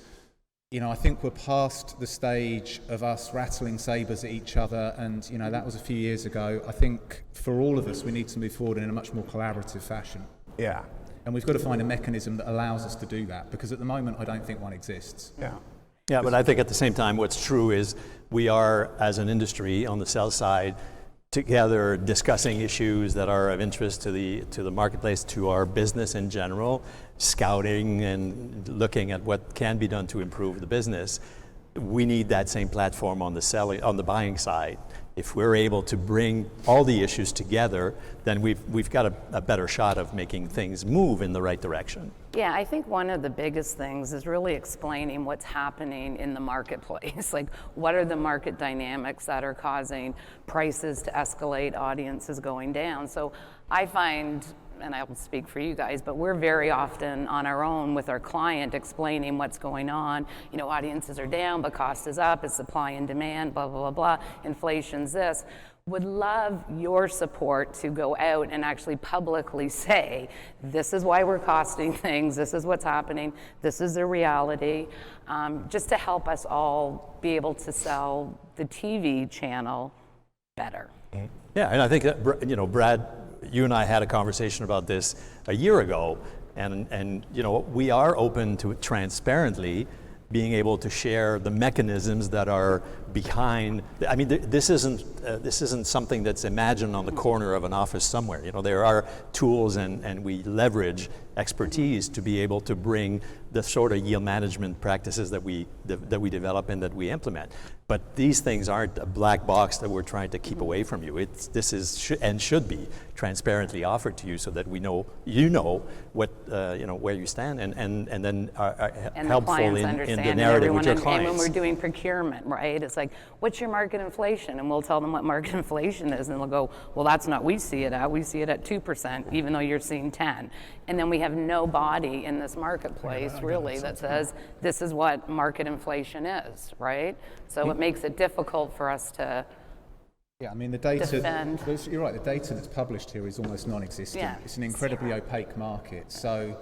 you know, I think we're past the stage of us rattling sabres at each other, and, you know, that was a few years ago. I think for all of us, we need to move forward in a much more collaborative fashion. Yeah. And we've got to find a mechanism that allows us to do that, because at the moment, I don't think one exists. Yeah. Yeah, but I think at the same time, what's true is we are, as an industry on the sell side, together discussing issues that are of interest to the marketplace, to our business in general, scouting and looking at what can be done to improve the business. We need that same platform on the buying side. If we're able to bring all the issues together, then we've got a better shot of making things move in the right direction. Yeah, I think one of the biggest things is really explaining what's happening in the marketplace. Like, what are the market dynamics that are causing prices to escalate, audiences going down? So I find, and I will speak for you guys, but we're very often on our own with our client explaining what's going on. You know, audiences are down, but cost is up, it's supply and demand, blah, blah, blah, blah, inflation's this. Would love your support to go out and actually publicly say, this is why we're costing things, this is what's happening, this is the reality, just to help us all be able to sell the TV channel better. Yeah, and I think that, you know, Brad, you and I had a conversation about this a year ago, and you know, we are open to transparently being able to share the mechanisms that are behind. I mean, this isn't something that's imagined on the corner of an office somewhere. You know, there are tools, and we leverage expertise to be able to bring the sort of yield management practices that we develop and that we implement. But these things aren't a black box that we're trying to keep away from you. This is and should be transparently offered to you, so that we know what you know, where you stand, and then are and helpful the in the narrative with your clients. And when we're doing procurement, right, it's like, what's your market inflation? And we'll tell them what market inflation is, and they'll go, well, that's not we see it at. We see it at 2%, even though you're seeing 10. And then we have no body in this marketplace really that says this is what market inflation is, right? So it makes it difficult for us to. Yeah, I mean, the data, defend. you're right, the data that's published here is almost non-existent. Yeah. It's an incredibly opaque market. So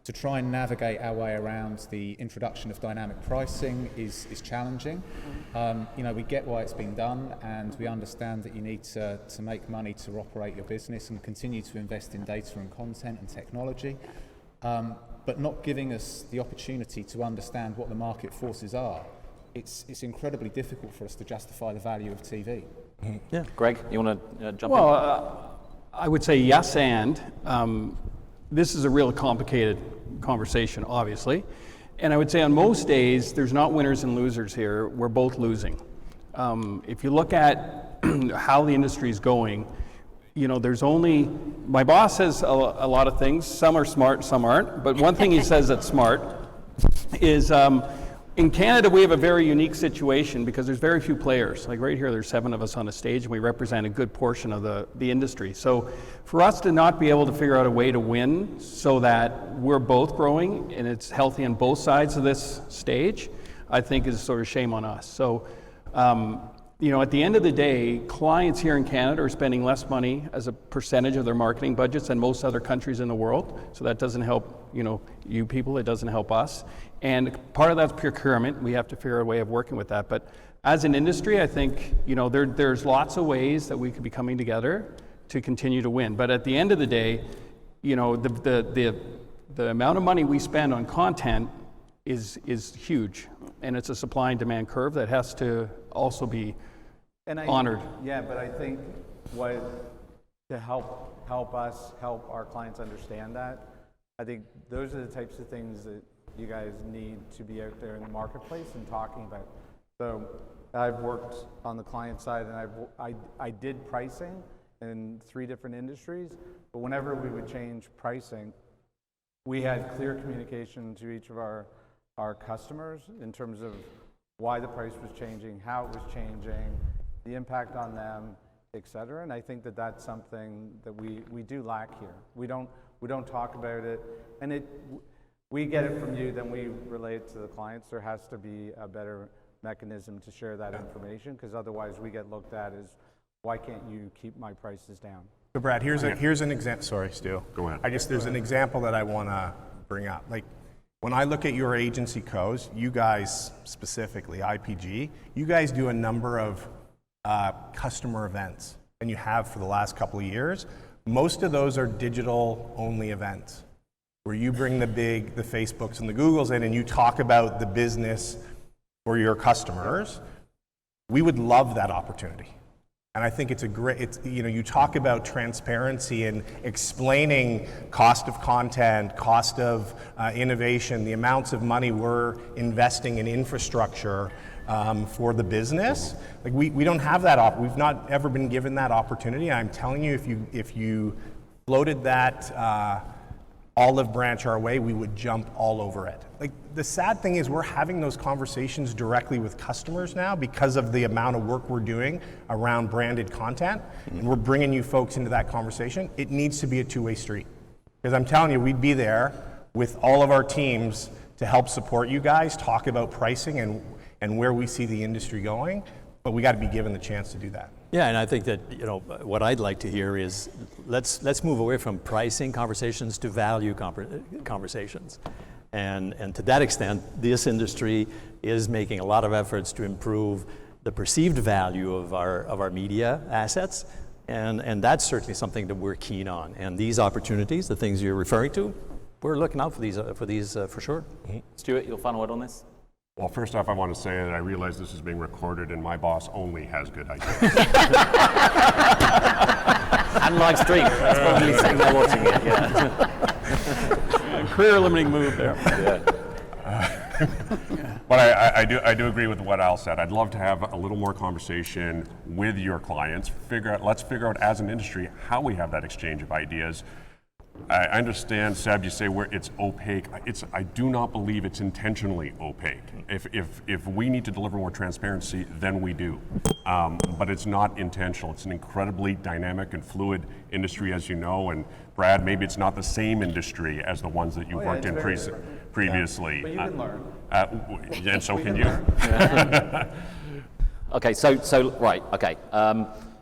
to try and navigate our way around the introduction of dynamic pricing is challenging. We get why it's been done, and we understand that you need to make money to operate your business and continue to invest in data and content and technology, but not giving us the opportunity to understand what the market forces are. It's incredibly difficult for us to justify the value of TV. Yeah, Greg, you want to jump in? Well, I would say yes, and this is a real complicated conversation, obviously. And I would say on most days, there's not winners and losers here. We're both losing. If you look at how the industry is going, there's only, my boss says a lot of things. Some are smart, some aren't. But one thing he says that's smart is in Canada, we have a very unique situation because there's very few players. Like right here, there's 7 of us on the stage, and we represent a good portion of the industry. So for us to not be able to figure out a way to win so that we're both growing and it's healthy on both sides of this stage, I think is sort of shame on us. So, at the end of the day, clients here in Canada are spending less money as a percentage of their marketing budgets than most other countries in the world. So that doesn't help, you people, it doesn't help us. And part of that's procurement. We have to figure out a way of working with that. But as an industry, I think, there's lots of ways that we could be coming together to continue to win. But at the end of the day, the amount of money we spend on content is huge. And it's a supply and demand curve that has to also be honored. Yeah, but I think to help us help our clients understand that, I think those are the types of things that you guys need to be out there in the marketplace and talking about. So I've worked on the client side, and I did pricing in 3 different industries, but whenever we would change pricing, we had clear communication to each of our customers in terms of why the price was changing, how it was changing, the impact on them, et cetera. And I think that that's something that we do lack here. We don't talk about it, and we get it from you, then we relay it to the clients. There has to be a better mechanism to share that information, because otherwise we get looked at as, why can't you keep my prices down? So Brad, here's an example. Sorry, Stu. Go ahead. There's an example that I want to bring up. Like, when I look at your agency codes, you guys specifically, IPG, you guys do a number of customer events, and you have for the last couple of years. Most of those are digital-only events, where you bring the Facebooks and the Googles in, and you talk about the business for your customers. We would love that opportunity. And I think it's you talk about transparency and explaining cost of content, cost of innovation, the amounts of money we're investing in infrastructure for the business. Like we don't have that we've not ever been given that opportunity. I'm telling you, if you floated that olive branch our way, we would jump all over it. Like, the sad thing is we're having those conversations directly with customers now because of the amount of work we're doing around branded content, and we're bringing you folks into that conversation. It needs to be a two-way street, because I'm telling you, we'd be there with all of our teams to help support you guys, talk about pricing and where we see the industry going, but we got to be given the chance to do that. Yeah, and I think that what I'd like to hear is let's move away from pricing conversations to value conversations, and to that extent, this industry is making a lot of efforts to improve the perceived value of our media assets, and that's certainly something that we're keen on. And these opportunities, the things you're referring to, we're looking out for these for sure. Mm-hmm. Stuart, your final word on this? Well, first off, I want to say that I realize this is being recorded, and my boss only has good ideas. And live stream. That's probably sitting there watching it. Yeah. Career-limiting move there. Yeah. But I do agree with what Al said. I'd love to have a little more conversation with your clients. Let's figure out as an industry how we have that exchange of ideas. I understand, Seb, you say it's opaque. I do not believe it's intentionally opaque. If we need to deliver more transparency, then we do. But it's not intentional. It's an incredibly dynamic and fluid industry, as you know. And Brad, maybe it's not the same industry as the ones that you've worked in previously. Yeah. But you can learn. And so can you. Okay, so right, okay.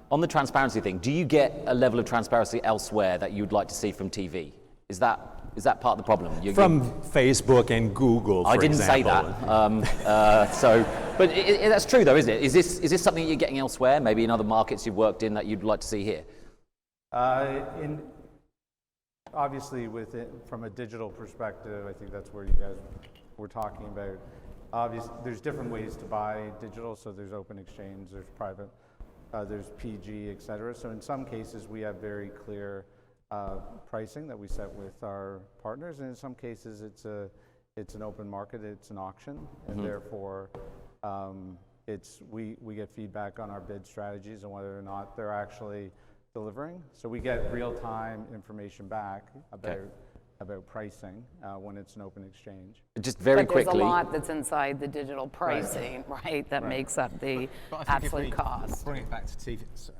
On the transparency thing, do you get a level of transparency elsewhere that you'd like to see from TV? Is that Is that part of the problem? From Facebook and Google, for I didn't example. say that. But that's true, though, isn't it? Is this something that you're getting elsewhere, maybe in other markets you've worked in, that you'd like to see here? Obviously, from a digital perspective, I think that's where you guys were talking about. Obviously, there's different ways to buy digital. So there's open exchange, there's private, there's PG, et cetera. So in some cases, we have very clear pricing that we set with our partners, and in some cases, it's an open market, it's an auction, and therefore, we get feedback on our bid strategies and whether or not they're actually delivering. So we get real-time information back about pricing when it's an open exchange. Just very quickly. There's a lot that's inside the digital pricing, right? That makes up the absolute cost. Bring it back to TV. Sorry.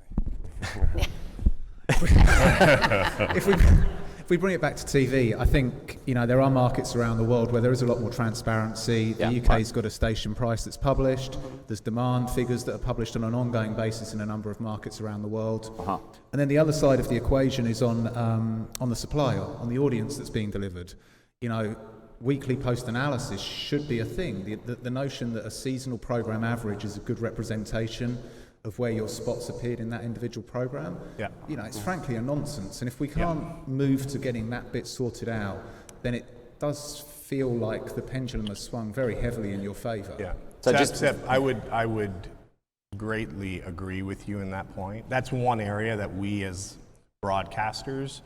If we bring it back to TV, I think there are markets around the world where there is a lot more transparency. The UK's got a station price that's published. There's demand figures that are published on an ongoing basis in a number of markets around the world. And then the other side of the equation is on the supplier, on the audience that's being delivered. Weekly post-analysis should be a thing. The notion that a seasonal program average is a good representation of where your spots appeared in that individual program, it's frankly a nonsense. And if we can't move to getting that bit sorted out, then it does feel like the pendulum has swung very heavily in your favour. Yeah. So Seb, I would greatly agree with you in that point. That's one area that we as broadcasters,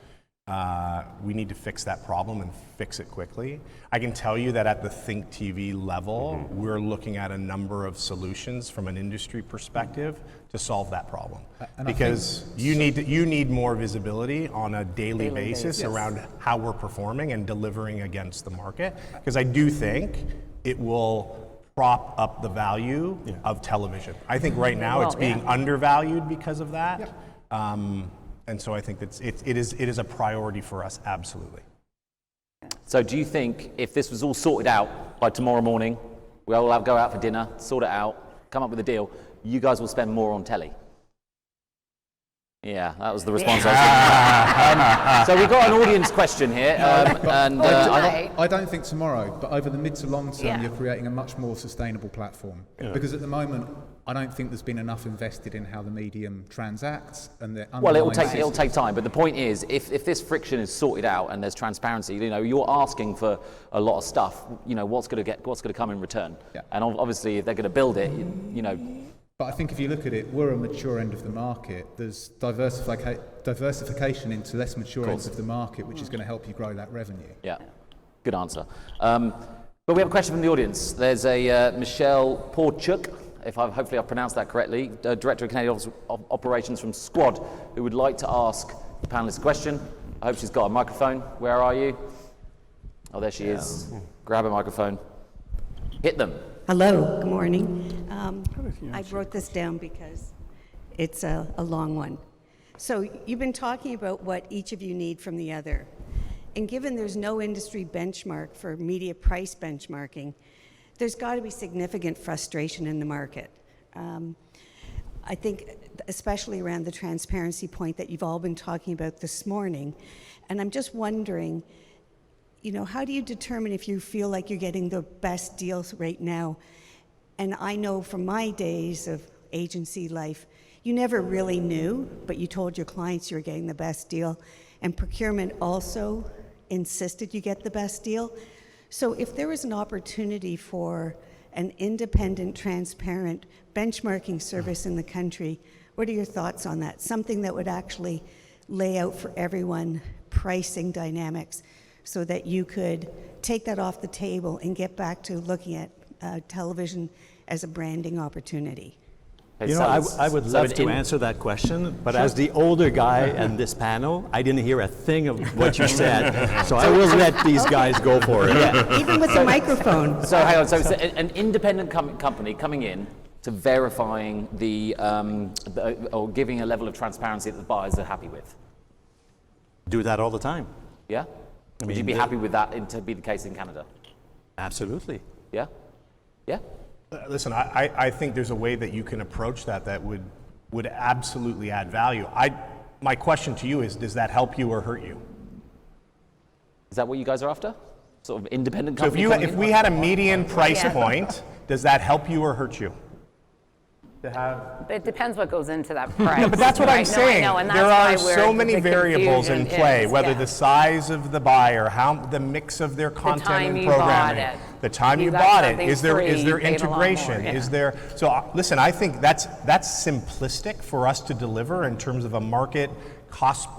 we need to fix that problem and fix it quickly. I can tell you that at the Think TV level, we're looking at a number of solutions from an industry perspective to solve that problem. Because you need more visibility on a daily basis around how we're performing and delivering against the market. Because I do think it will prop up the value of television. I think right now it's being undervalued because of that. And so I think that it is a priority for us, absolutely. So do you think if this was all sorted out by tomorrow morning, we all go out for dinner, sort it out, come up with a deal, you guys will spend more on telly? Yeah, that was the response I was thinking. So we've got an audience question here. I don't think tomorrow, but over the mid to long term, you're creating a much more sustainable platform. Because at the moment, I don't think there's been enough invested in how the medium transacts and the well, it'll take time, but the point is, if this friction is sorted out and there's transparency, you're asking for a lot of stuff. What's going to come in return? And obviously, if they're going to build it, But I think if you look at it, we're a mature end of the market. There's diversification into less mature ends of the market, which is going to help you grow that revenue. Yeah, good answer. But we have a question from the audience. There's a Michelle Porchuk, hopefully I've pronounced that correctly, Director of Canadian Office of Operations from Squad, who would like to ask the panelists a question. I hope she's got a microphone. Where are you? Oh, there she is. Grab a microphone. Hit them. Hello, good morning. I wrote this down because it's a long one. So you've been talking about what each of you need from the other. And given there's no industry benchmark for media price benchmarking, there's got to be significant frustration in the market. I think especially around the transparency point that you've all been talking about this morning. And I'm just wondering, how do you determine if you feel like you're getting the best deals right now? And I know from my days of agency life, you never really knew, but you told your clients you were getting the best deal. And procurement also insisted you get the best deal. So if there was an opportunity for an independent, transparent benchmarking service in the country, what are your thoughts on that? Something that would actually lay out for everyone pricing dynamics so that you could take that off the table and get back to looking at television as a branding opportunity. I would love to answer that question, but as the older guy in this panel, I didn't hear a thing of what you said, so I will let these guys go for it. Even with the microphone. So hang on, so it's an independent company coming in to verifying or giving a level of transparency that the buyers are happy with. Do that all the time. Yeah? Would you be happy with that to be the case in Canada? Absolutely. Yeah? Yeah? Listen, I think there's a way that you can approach that would absolutely add value. My question to you is, does that help you or hurt you? Is that what you guys are after? Sort of independent So company? if we had a median price point, does that help you or hurt you? But it depends what goes into that price. No, but that's what I'm right? saying. No, I know, and that's there why are so many the variables in confusion play, is, whether yeah. the size of the buyer, the mix of their content time and you bought programming, it. the time you got bought it, something is there free, you paid a lot more, integration, yeah. is there? So listen, I think that's simplistic for us to deliver in terms of a market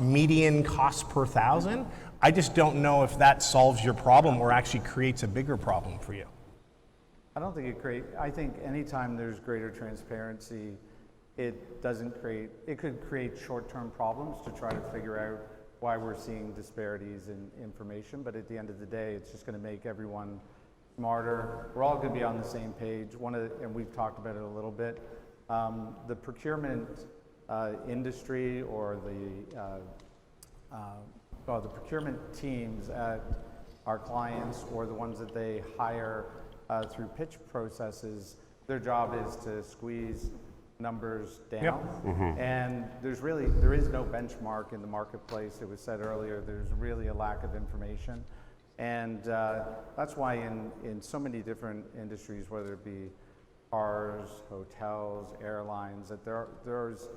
median cost per thousand. I just don't know if that solves your problem or actually creates a bigger problem for you. I don't think I think anytime there's greater transparency, it could create short-term problems to try to figure out why we're seeing disparities in information, but at the end of the day, it's just going to make everyone smarter. We're all going to be on the same page. And we've talked about it a little bit, the procurement industry or the procurement teams at our clients or the ones that they hire through pitch processes, their job is to squeeze numbers down. Yep. And there is no benchmark in the marketplace. It was said earlier, there's really a lack of information. And that's why in so many different industries, whether it be cars, hotels, airlines, that there's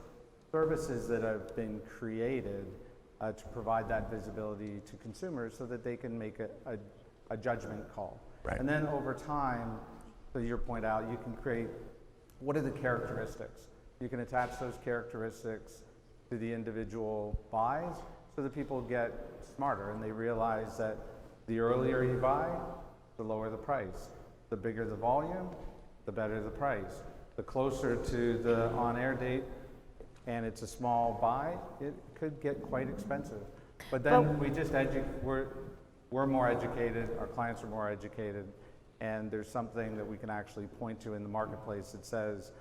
services that have been created to provide that visibility to consumers so that they can make a judgment call. Right. And then over time, to your point out, you can create, what are the characteristics? You can attach those characteristics to the individual buys so that people get smarter and they realize that the earlier you buy, the lower the price. The bigger the volume, the better the price. The closer to the on-air date and it's a small buy, it could get quite expensive. But then we're more educated, our clients are more educated, and there's something that we can actually point to in the marketplace that says,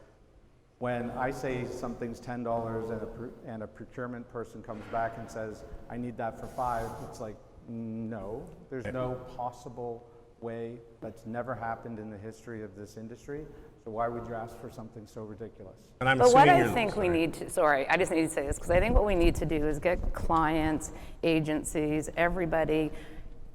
when I say something's $10 and a procurement person comes back and says, I need that for $5, it's like, no, there's no possible way. That's never happened in the history of this industry. So why would you ask for something so ridiculous? But what I think we need to, I just need to say this, because I think what we need to do is get clients, agencies, everybody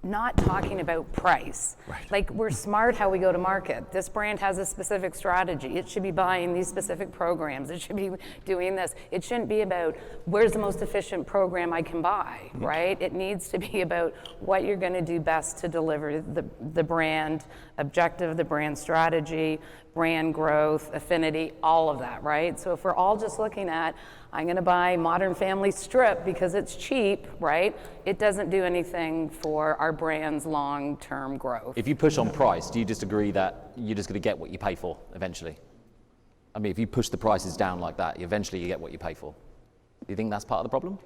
not talking about price. Right. Like, we're smart how we go to market. This brand has a specific strategy. It should be buying these specific programs. It should be doing this. It shouldn't be about where's the most efficient program I can buy, right? It needs to be about what you're going to do best to deliver the brand objective, the brand strategy, brand growth, affinity, all of that, right? So if we're all just looking at, I'm going to buy Modern Family strip because it's cheap, right? It doesn't do anything for our brand's long-term growth. If you push on price, do you just agree that you're just going to get what you pay for eventually? I mean, if you push the prices down like that, eventually you get what you pay for. Do you think that's part of the problem?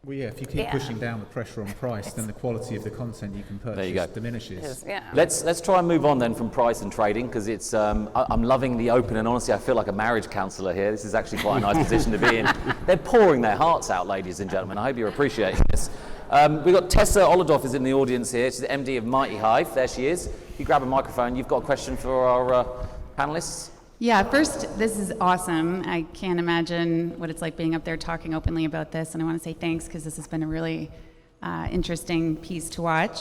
Well, yeah, if you keep pushing down the pressure on price, then the quality of the content you can purchase diminishes. Let's try and move on then from price and trading, because it's I'm loving the open, and honestly I feel like a marriage counsellor here. This is actually quite a nice position to be in. They're pouring their hearts out, ladies and gentlemen. I hope you're appreciating this. We've got Tessa Olodov is in the audience here. She's the MD of Mighty Hive. There she is. If you grab a microphone, you've got a question for our panelists. Yeah, first, this is awesome. I can't imagine what it's like being up there talking openly about this, and I want to say thanks because this has been a really interesting piece to watch.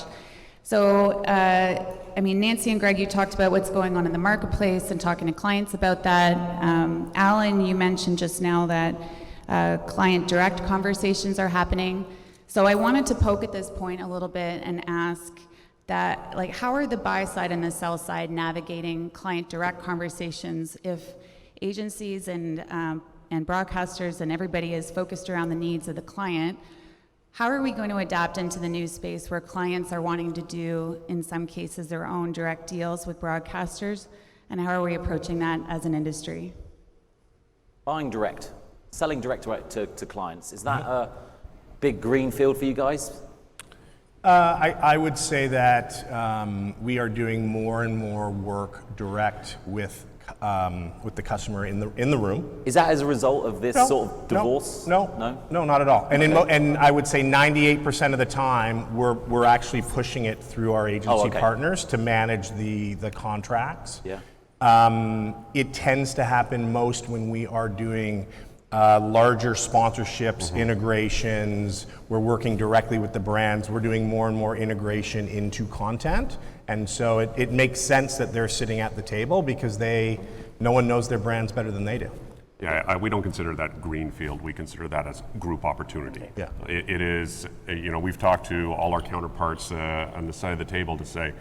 So, I mean, Nancy and Greg, you talked about what's going on in the marketplace and talking to clients about that. Alan, you mentioned just now that client direct conversations are happening. So I wanted to poke at this point a little bit and ask that, like, how are the buy side and the sell side navigating client direct conversations if agencies and broadcasters and everybody is focused around the needs of the client? How are we going to adapt into the new space where clients are wanting to do, in some cases, their own direct deals with broadcasters? And how are we approaching that as an industry? Buying direct, selling direct to clients, is that a big green field for you guys? I would say that we are doing more and more work direct with the customer in the room. Is that as a result of this sort of divorce? No, not at all. And and I would say 98% of the time we're actually pushing it through our agency partners to manage the contracts. Yeah. It tends to happen most when we are doing larger sponsorships, integrations. We're working directly with the brands. We're doing more and more integration into content. And so it makes sense that they're sitting at the table because no one knows their brands better than they do. Yeah, we don't consider that greenfield. We consider that as group opportunity. Yeah. It is, we've talked to all our counterparts on the side of the table to say,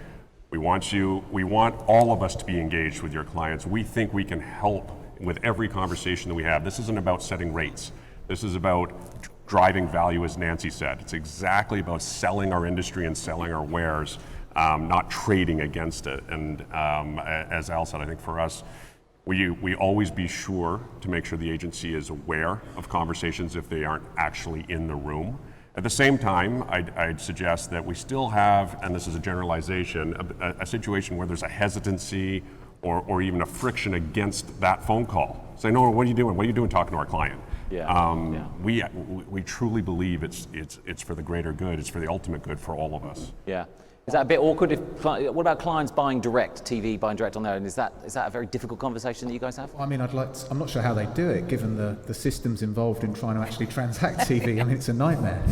we want all of us to be engaged with your clients. We think we can help with every conversation that we have. This isn't about setting rates. This is about driving value, as Nancy said. It's exactly about selling our industry and selling our wares, not trading against it. And as Al said, I think for us, we always be sure to make sure the agency is aware of conversations if they aren't actually in the room. At the same time, I'd suggest that we still have, and this is a generalization, a situation where there's a hesitancy or even a friction against that phone call. Say, no, what are you doing? What are you doing talking to our client? We truly believe it's for the greater good. It's for the ultimate good for all of us. Yeah. Is that a bit awkward? What about clients buying direct, TV buying direct on their own? Is that a very difficult conversation that you guys have? I mean, I'm not sure how they do it, given the systems involved in trying to actually transact TV. I mean, it's a nightmare.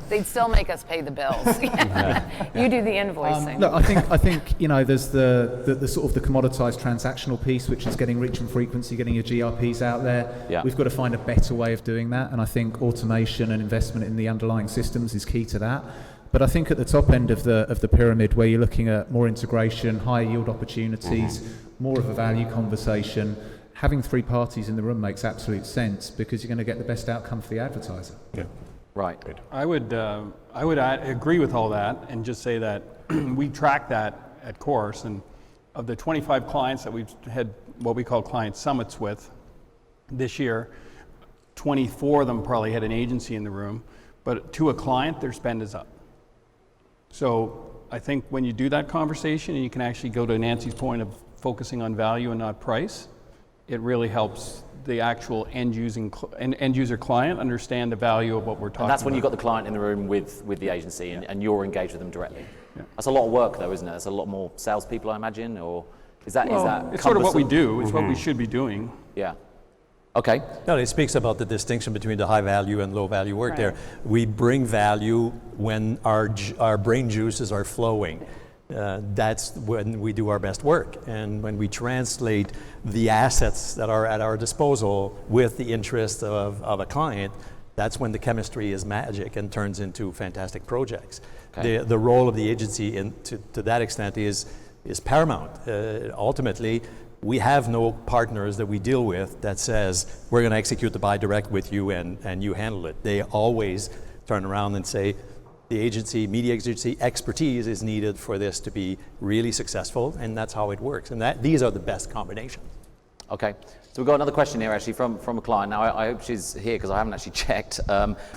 They'd still make us pay the bills. You do the invoicing. Look, I think there's the sort of the commoditized transactional piece, which is getting reach and frequency, getting your GRPs out there. Yeah. We've got to find a better way of doing that, and I think automation and investment in the underlying systems is key to that. But I think at the top end of the pyramid, where you're looking at more integration, higher yield opportunities, more of a value conversation, having three parties in the room makes absolute sense because you're going to get the best outcome for the advertiser. Yeah. Right. I would agree with all that and just say that we track that at Course, and of the 25 clients that we've had what we call client summits with this year, 24 of them probably had an agency in the room, but to a client, their spend is up. So I think when you do that conversation and you can actually go to Nancy's point of focusing on value and not price, it really helps the actual end user client understand the value of what we're talking about. And that's when you've got the client in the room with the agency and you're engaged with them directly. Yeah. That's a lot of work though, isn't it? That's a lot more salespeople, I imagine, or is that it's sort of what we do. It's what we should be doing. Yeah. Okay. No, it speaks about the distinction between the high value and low value work there. We bring value when our brain juices are flowing. That's when we do our best work. And when we translate the assets that are at our disposal with the interest of a client, that's when the chemistry is magic and turns into fantastic projects. Okay. The role of the agency to that extent is paramount. Ultimately, we have no partners that we deal with that says, we're going to execute the buy direct with you and you handle it. They always turn around and say, the agency, media agency expertise is needed for this to be really successful, and that's how it works. And these are the best combinations. Okay, so we've got another question here actually from a client. Now I hope she's here because I haven't actually checked.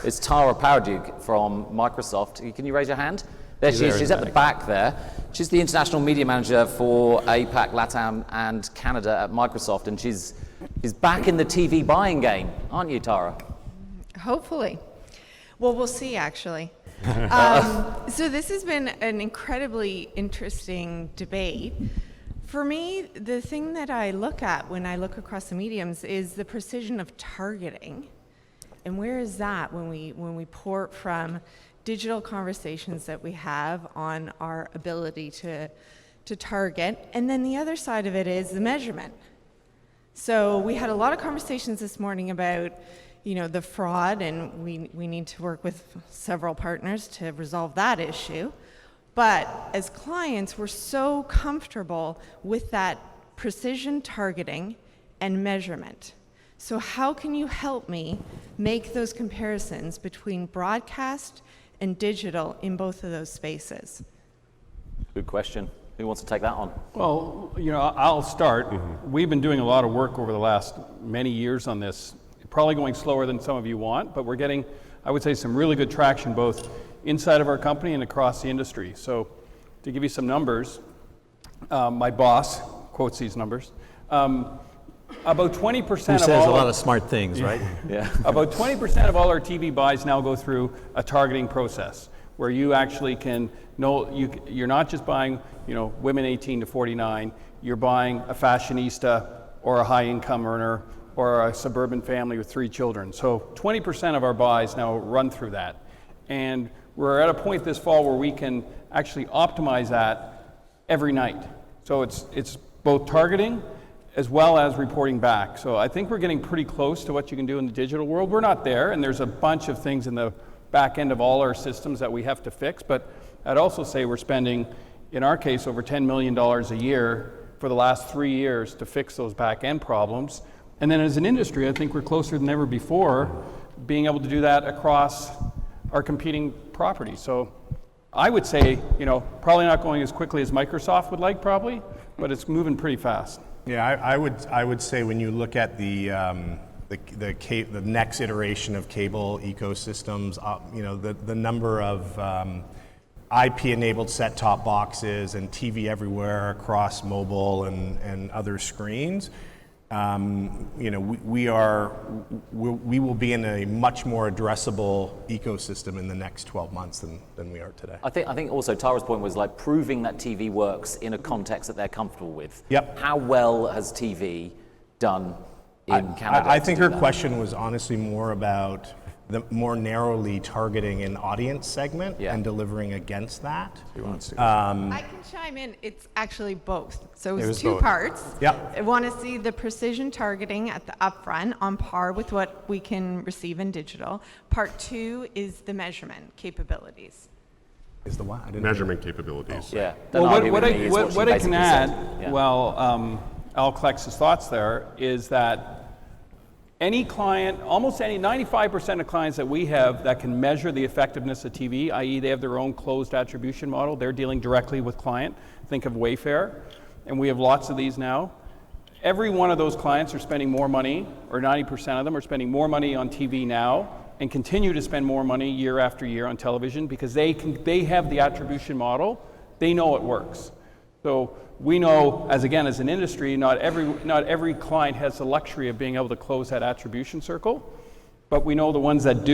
It's Tara Paradig from Microsoft. Can you raise your hand? There she is. She's at the back there. She's the international media manager for APAC, LATAM, and Canada at Microsoft, and she's back in the TV buying game, aren't you, Tara? Hopefully. Well, we'll see, actually. So this has been an incredibly interesting debate. For me, the thing that I look at when I look across the mediums is the precision of targeting. And where is that when we port from digital conversations that we have on our ability to target? And then the other side of it is the measurement. So we had a lot of conversations this morning about the fraud, and we need to work with several partners to resolve that issue. But as clients, we're so comfortable with that precision targeting and measurement. So how can you help me make those comparisons between broadcast and digital in both of those spaces? Good question. Who wants to take that on? Well, I'll start. We've been doing a lot of work over the last many years on this. Probably going slower than some of you want, but we're getting, I would say, some really good traction both inside of our company and across the industry. So to give you some numbers, my boss quotes these numbers. About 20% Who says a lot of smart things, right? Yeah. About 20% of all our TV buys now go through a targeting process where you actually can know, you're not just buying, women 18 to 49, you're buying a fashionista or a high income earner or a suburban family with 3 children. So 20% of our buys now run through that. And we're at a point this fall where we can actually optimize that every night. So it's both targeting as well as reporting back. So I think we're getting pretty close to what you can do in the digital world. We're not there, and there's a bunch of things in the back end of all our systems that we have to fix, but I'd also say we're spending, in our case, over $10 million a year for the last 3 years to fix those back end problems. And then as an industry, I think we're closer than ever before being able to do that across our competing properties. So I would say, probably not going as quickly as Microsoft would like, probably, but it's moving pretty fast. Yeah, I would say when you look at the next iteration of cable ecosystems, the number of IP-enabled set-top boxes and TV everywhere across mobile and other screens, we will be in a much more addressable ecosystem in the next 12 months than we are today. I think also Tara's point was like proving that TV works in a context that they're comfortable with. Yep. How well has TV done in Canada? I think her question was honestly more about the more narrowly targeting an audience segment and delivering against that. I can chime in. It's actually both. So it's two parts. Yep. I want to see the precision targeting at the upfront on par with what we can receive in digital. Part 2 is the measurement capabilities. Is the what? Measurement capabilities. Yeah. Well, what I can add, Al collects his thoughts there, is that any client, almost any, 95% of clients that we have that can measure the effectiveness of TV, i.e. they have their own closed attribution model, they're dealing directly with client. Think of Wayfair, and we have lots of these now. Every one of those clients are spending more money, or 90% of them are spending more money on TV now, and continue to spend more money year after year on television because they have the attribution model, they know it works. So we know, as an industry, not every client has the luxury of being able to close that attribution circle, but we know the ones that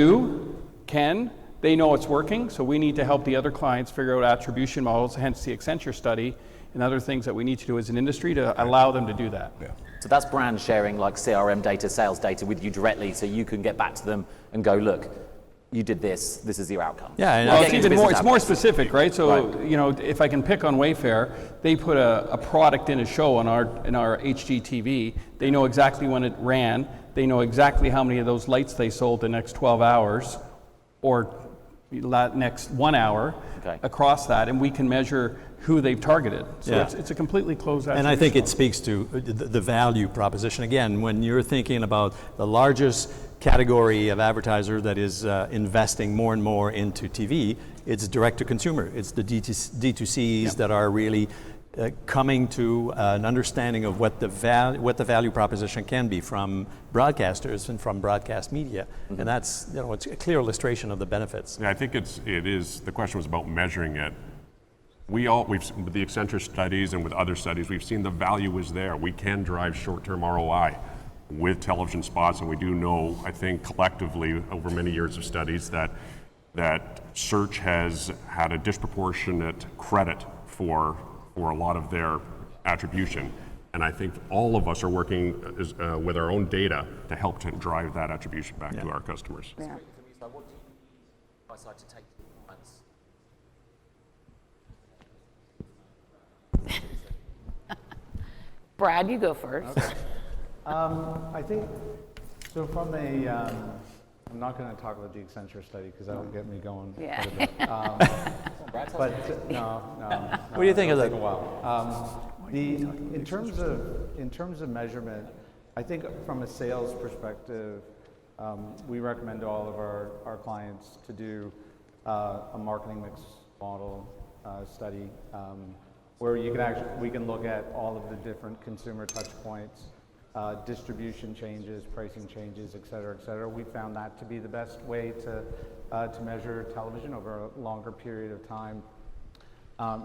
they know it's working, so we need to help the other clients figure out attribution models, hence the Accenture study, and other things that we need to do as an industry to allow them to do that. Yeah. So that's brand sharing, like CRM data, sales data with you directly, so you can get back to them and go, look, you did this is your outcome. Yeah, and it's more specific, right? So, if I can pick on Wayfair, they put a product in a show on our HGTV. They know exactly when it ran. They know exactly how many of those lights they sold the next 12 hours or next 1 hour across that, and we can measure who they've targeted. So it's a completely closed attribution. And I think it speaks to the value proposition. Again, when you're thinking about the largest category of advertiser that is investing more and more into TV, it's direct to consumer. It's the D2Cs that are really coming to an understanding of what the value proposition can be from broadcasters and from broadcast media. Mm-hmm. And that's, it's a clear illustration of the benefits. Yeah, I think it is, the question was about measuring it. We've with the Accenture studies and with other studies, we've seen the value is there. We can drive short-term ROI with television spots, and we do know, I think collectively over many years of studies, that search has had a disproportionate credit for a lot of their attribution. And I think all of us are working with our own data to help to drive that attribution back to our customers. Yeah. Brad, you go first. Okay. I think, so from a, I'm not going to talk about the Accenture study because that'll get me going. Yeah. But no. What do you think of that? A while. In terms of measurement, I think from a sales perspective, we recommend to all of our clients to do a marketing mix model study where we can look at all of the different consumer touch points, distribution changes, pricing changes, et cetera. We found that to be the best way to measure television over a longer period of time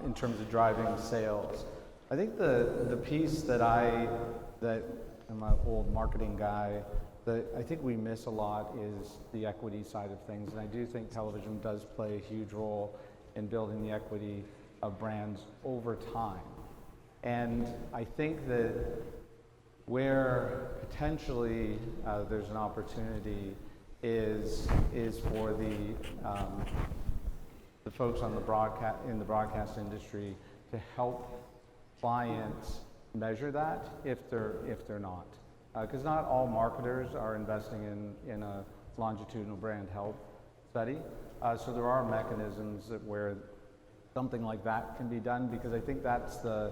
in terms of driving sales. I think the piece that I'm an old marketing guy, that I think we miss a lot is the equity side of things, and I do think television does play a huge role in building the equity of brands over time. And I think that Where potentially there's an opportunity is for the folks on the broadcast industry to help clients measure that if they're not, because not all marketers are investing in a longitudinal brand health study. So there are mechanisms where something like that can be done, because I think that's the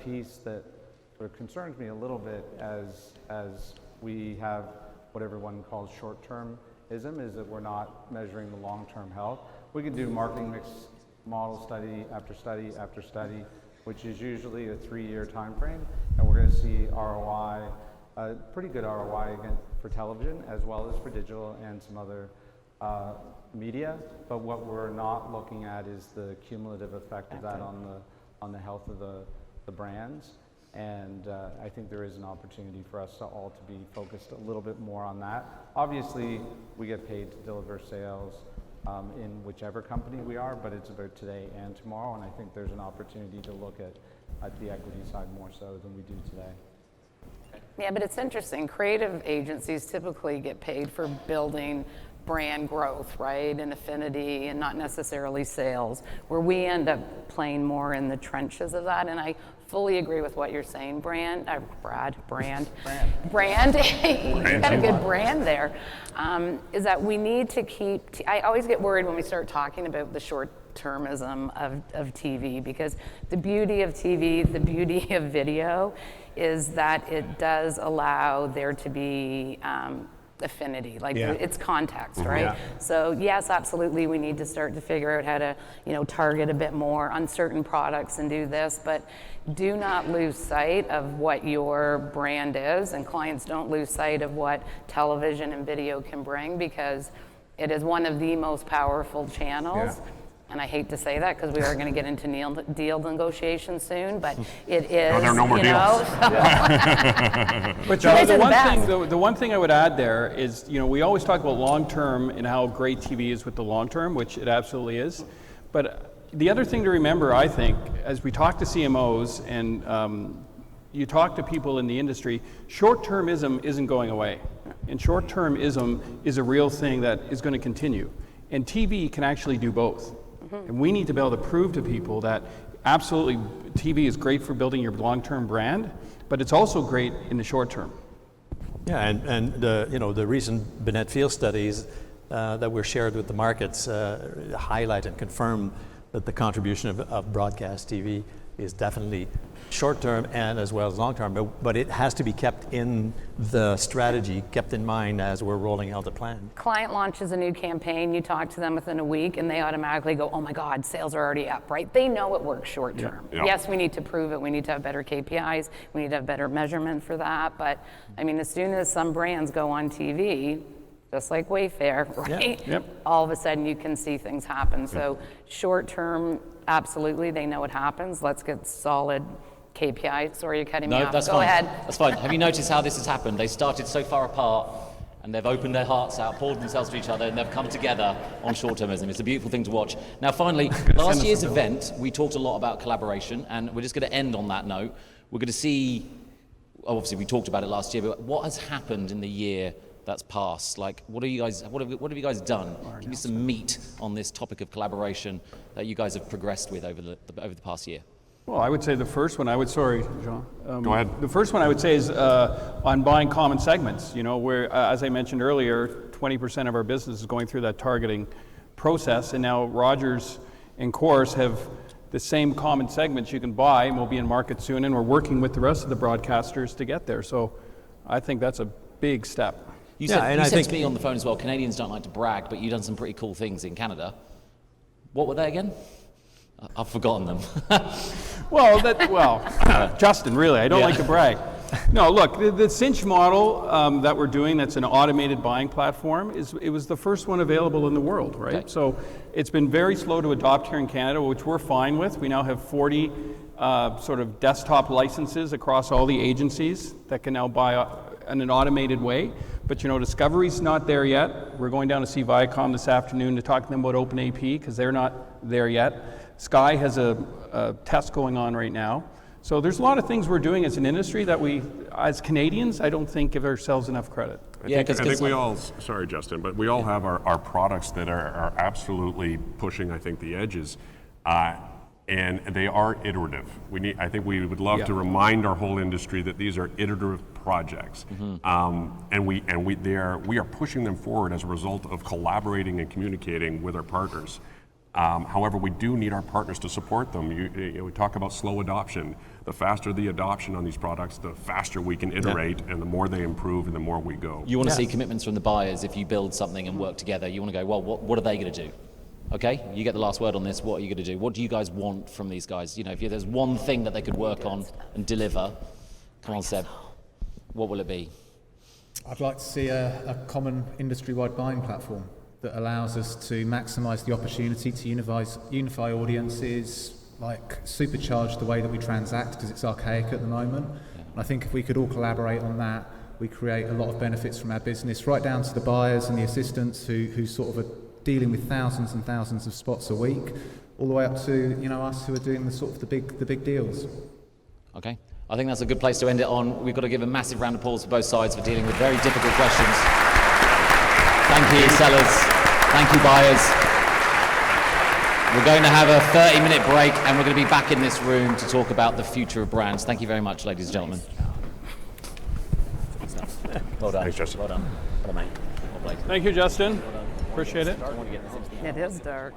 piece that sort of concerns me a little bit as we have what everyone calls short-termism, is that we're not measuring the long-term health. We can do marketing mix model study after study after study, which is usually a 3-year time frame, and we're going to see ROI, pretty good ROI again for television as well as for digital and some other media. But what we're not looking at is the cumulative effect of that on the health of the brands. And I think there is an opportunity for us all to be focused a little bit more on that. Obviously, we get paid to deliver sales in whichever company we are, but it's about today and tomorrow, and I think there's an opportunity to look at the equity side more so than we do today. Yeah, but it's interesting. Creative agencies typically get paid for building brand growth, right, and affinity, and not necessarily sales, where we end up playing more in the trenches of that. And I fully agree with what you're saying, Brand. You got a good brand there. Is that we need to keep, I always get worried when we start talking about the short-termism of TV, because the beauty of TV, the beauty of video, is that it does allow there to be affinity, like it's context, right? Yeah. So yes, absolutely, we need to start to figure out how to, target a bit more on certain products and do this, but do not lose sight of what your brand is, and clients don't lose sight of what television and video can bring, because it is one of the most powerful channels. Yeah. And I hate to say that because we are going to get into deal negotiations soon, but it is. No, there are no more deals. But the one thing I would add there is, we always talk about long term and how great TV is with the long term, which it absolutely is. But the other thing to remember, I think, as we talk to CMOs and you talk to people in the industry, short-termism isn't going away. And short-termism is a real thing that is going to continue. And TV can actually do both. And we need to be able to prove to people that absolutely TV is great for building your long-term brand, but it's also great in the short term. Yeah, and the recent Binet Field studies that were shared with the markets highlight and confirm that the contribution of broadcast TV is definitely short-term and as well as long-term, but it has to be kept in the strategy, kept in mind as we're rolling out the plan. Client launches a new campaign, you talk to them within a week, and they automatically go, oh my God, sales are already up, right? They know it works short-term. Yeah. Yes, we need to prove it, we need to have better KPIs, we need to have better measurement for that, but I mean, as soon as some brands go on TV, just like Wayfair, right? Yep. All of a sudden you can see things happen. So short-term, absolutely, they know what happens. Let's get solid KPI. Sorry, you're cutting me off. That's Go fine. ahead. That's fine. Have you noticed how this has happened? They started so far apart, and they've opened their hearts out, poured themselves to each other, and they've come together on short-termism. It's a beautiful thing to watch. Now, finally, last year's event, we talked a lot about collaboration, and we're just going to end on that note. We're going to see, obviously, we talked about it last year, but what has happened in the year that's passed? Like, what have you guys done? Give me some meat on this topic of collaboration that you guys have progressed with over the past year. Well, I would say the first one, sorry, Jean. Go ahead. The first one I would say is on buying common segments, where, as I mentioned earlier, 20% of our business is going through that targeting process, and now Rogers and Corus have the same common segments you can buy, and we'll be in market soon, and we're working with the rest of the broadcasters to get there. So I think that's a big step. You said to me on the phone as well, Canadians don't like to brag, but you've done some pretty cool things in Canada. What were they again? I've forgotten them. Justin, really, I don't like to brag. No, look, the Cinch model that we're doing, that's an automated buying platform, it was the first one available in the world, right? Okay. So it's been very slow to adopt here in Canada, which we're fine with. We now have 40 sort of desktop licenses across all the agencies that can now buy in an automated way. But Discovery's not there yet. We're going down to see Viacom this afternoon to talk to them about OpenAP because they're not there yet. Sky has a test going on right now. So there's a lot of things we're doing as an industry that we, as Canadians, I don't think give ourselves enough credit. I think we all, sorry Justin, but we all have our products that are absolutely pushing, I think, the edges. And they are iterative. I think we would love to remind our whole industry that these are iterative projects, and we are pushing them forward as a result of collaborating and communicating with our partners. However, we do need our partners to support them. We talk about slow adoption. The faster the adoption on these products, the faster we can iterate, and the more they improve, and the more we go. You want to see commitments from the buyers if you build something and work together. You want to go, well, what are they going to do? Okay, you get the last word on this. What are you going to do? What do you guys want from these guys? You know, if there's one thing that they could work on and deliver, come on, Seb, what will it be? I'd like to see a common industry-wide buying platform that allows us to maximise the opportunity to unify audiences, like supercharge the way that we transact, because it's archaic at the moment. And I think if we could all collaborate on that, we create a lot of benefits from our business, right down to the buyers and the assistants who sort of are dealing with thousands and thousands of spots a week, all the way up to us who are doing the big deals. Okay, I think that's a good place to end it on. We've got to give a massive round of applause for both sides for dealing with very difficult questions. Thank you, sellers. Thank you, buyers. We're going to have a 30-minute break, and we're going to be back in this room to talk about the future of brands. Thank you very much, ladies and gentlemen. Well done. Thanks, Justin. Well done. Well done, mate. Well played. Thank you, Justin. Appreciate it. It is dark.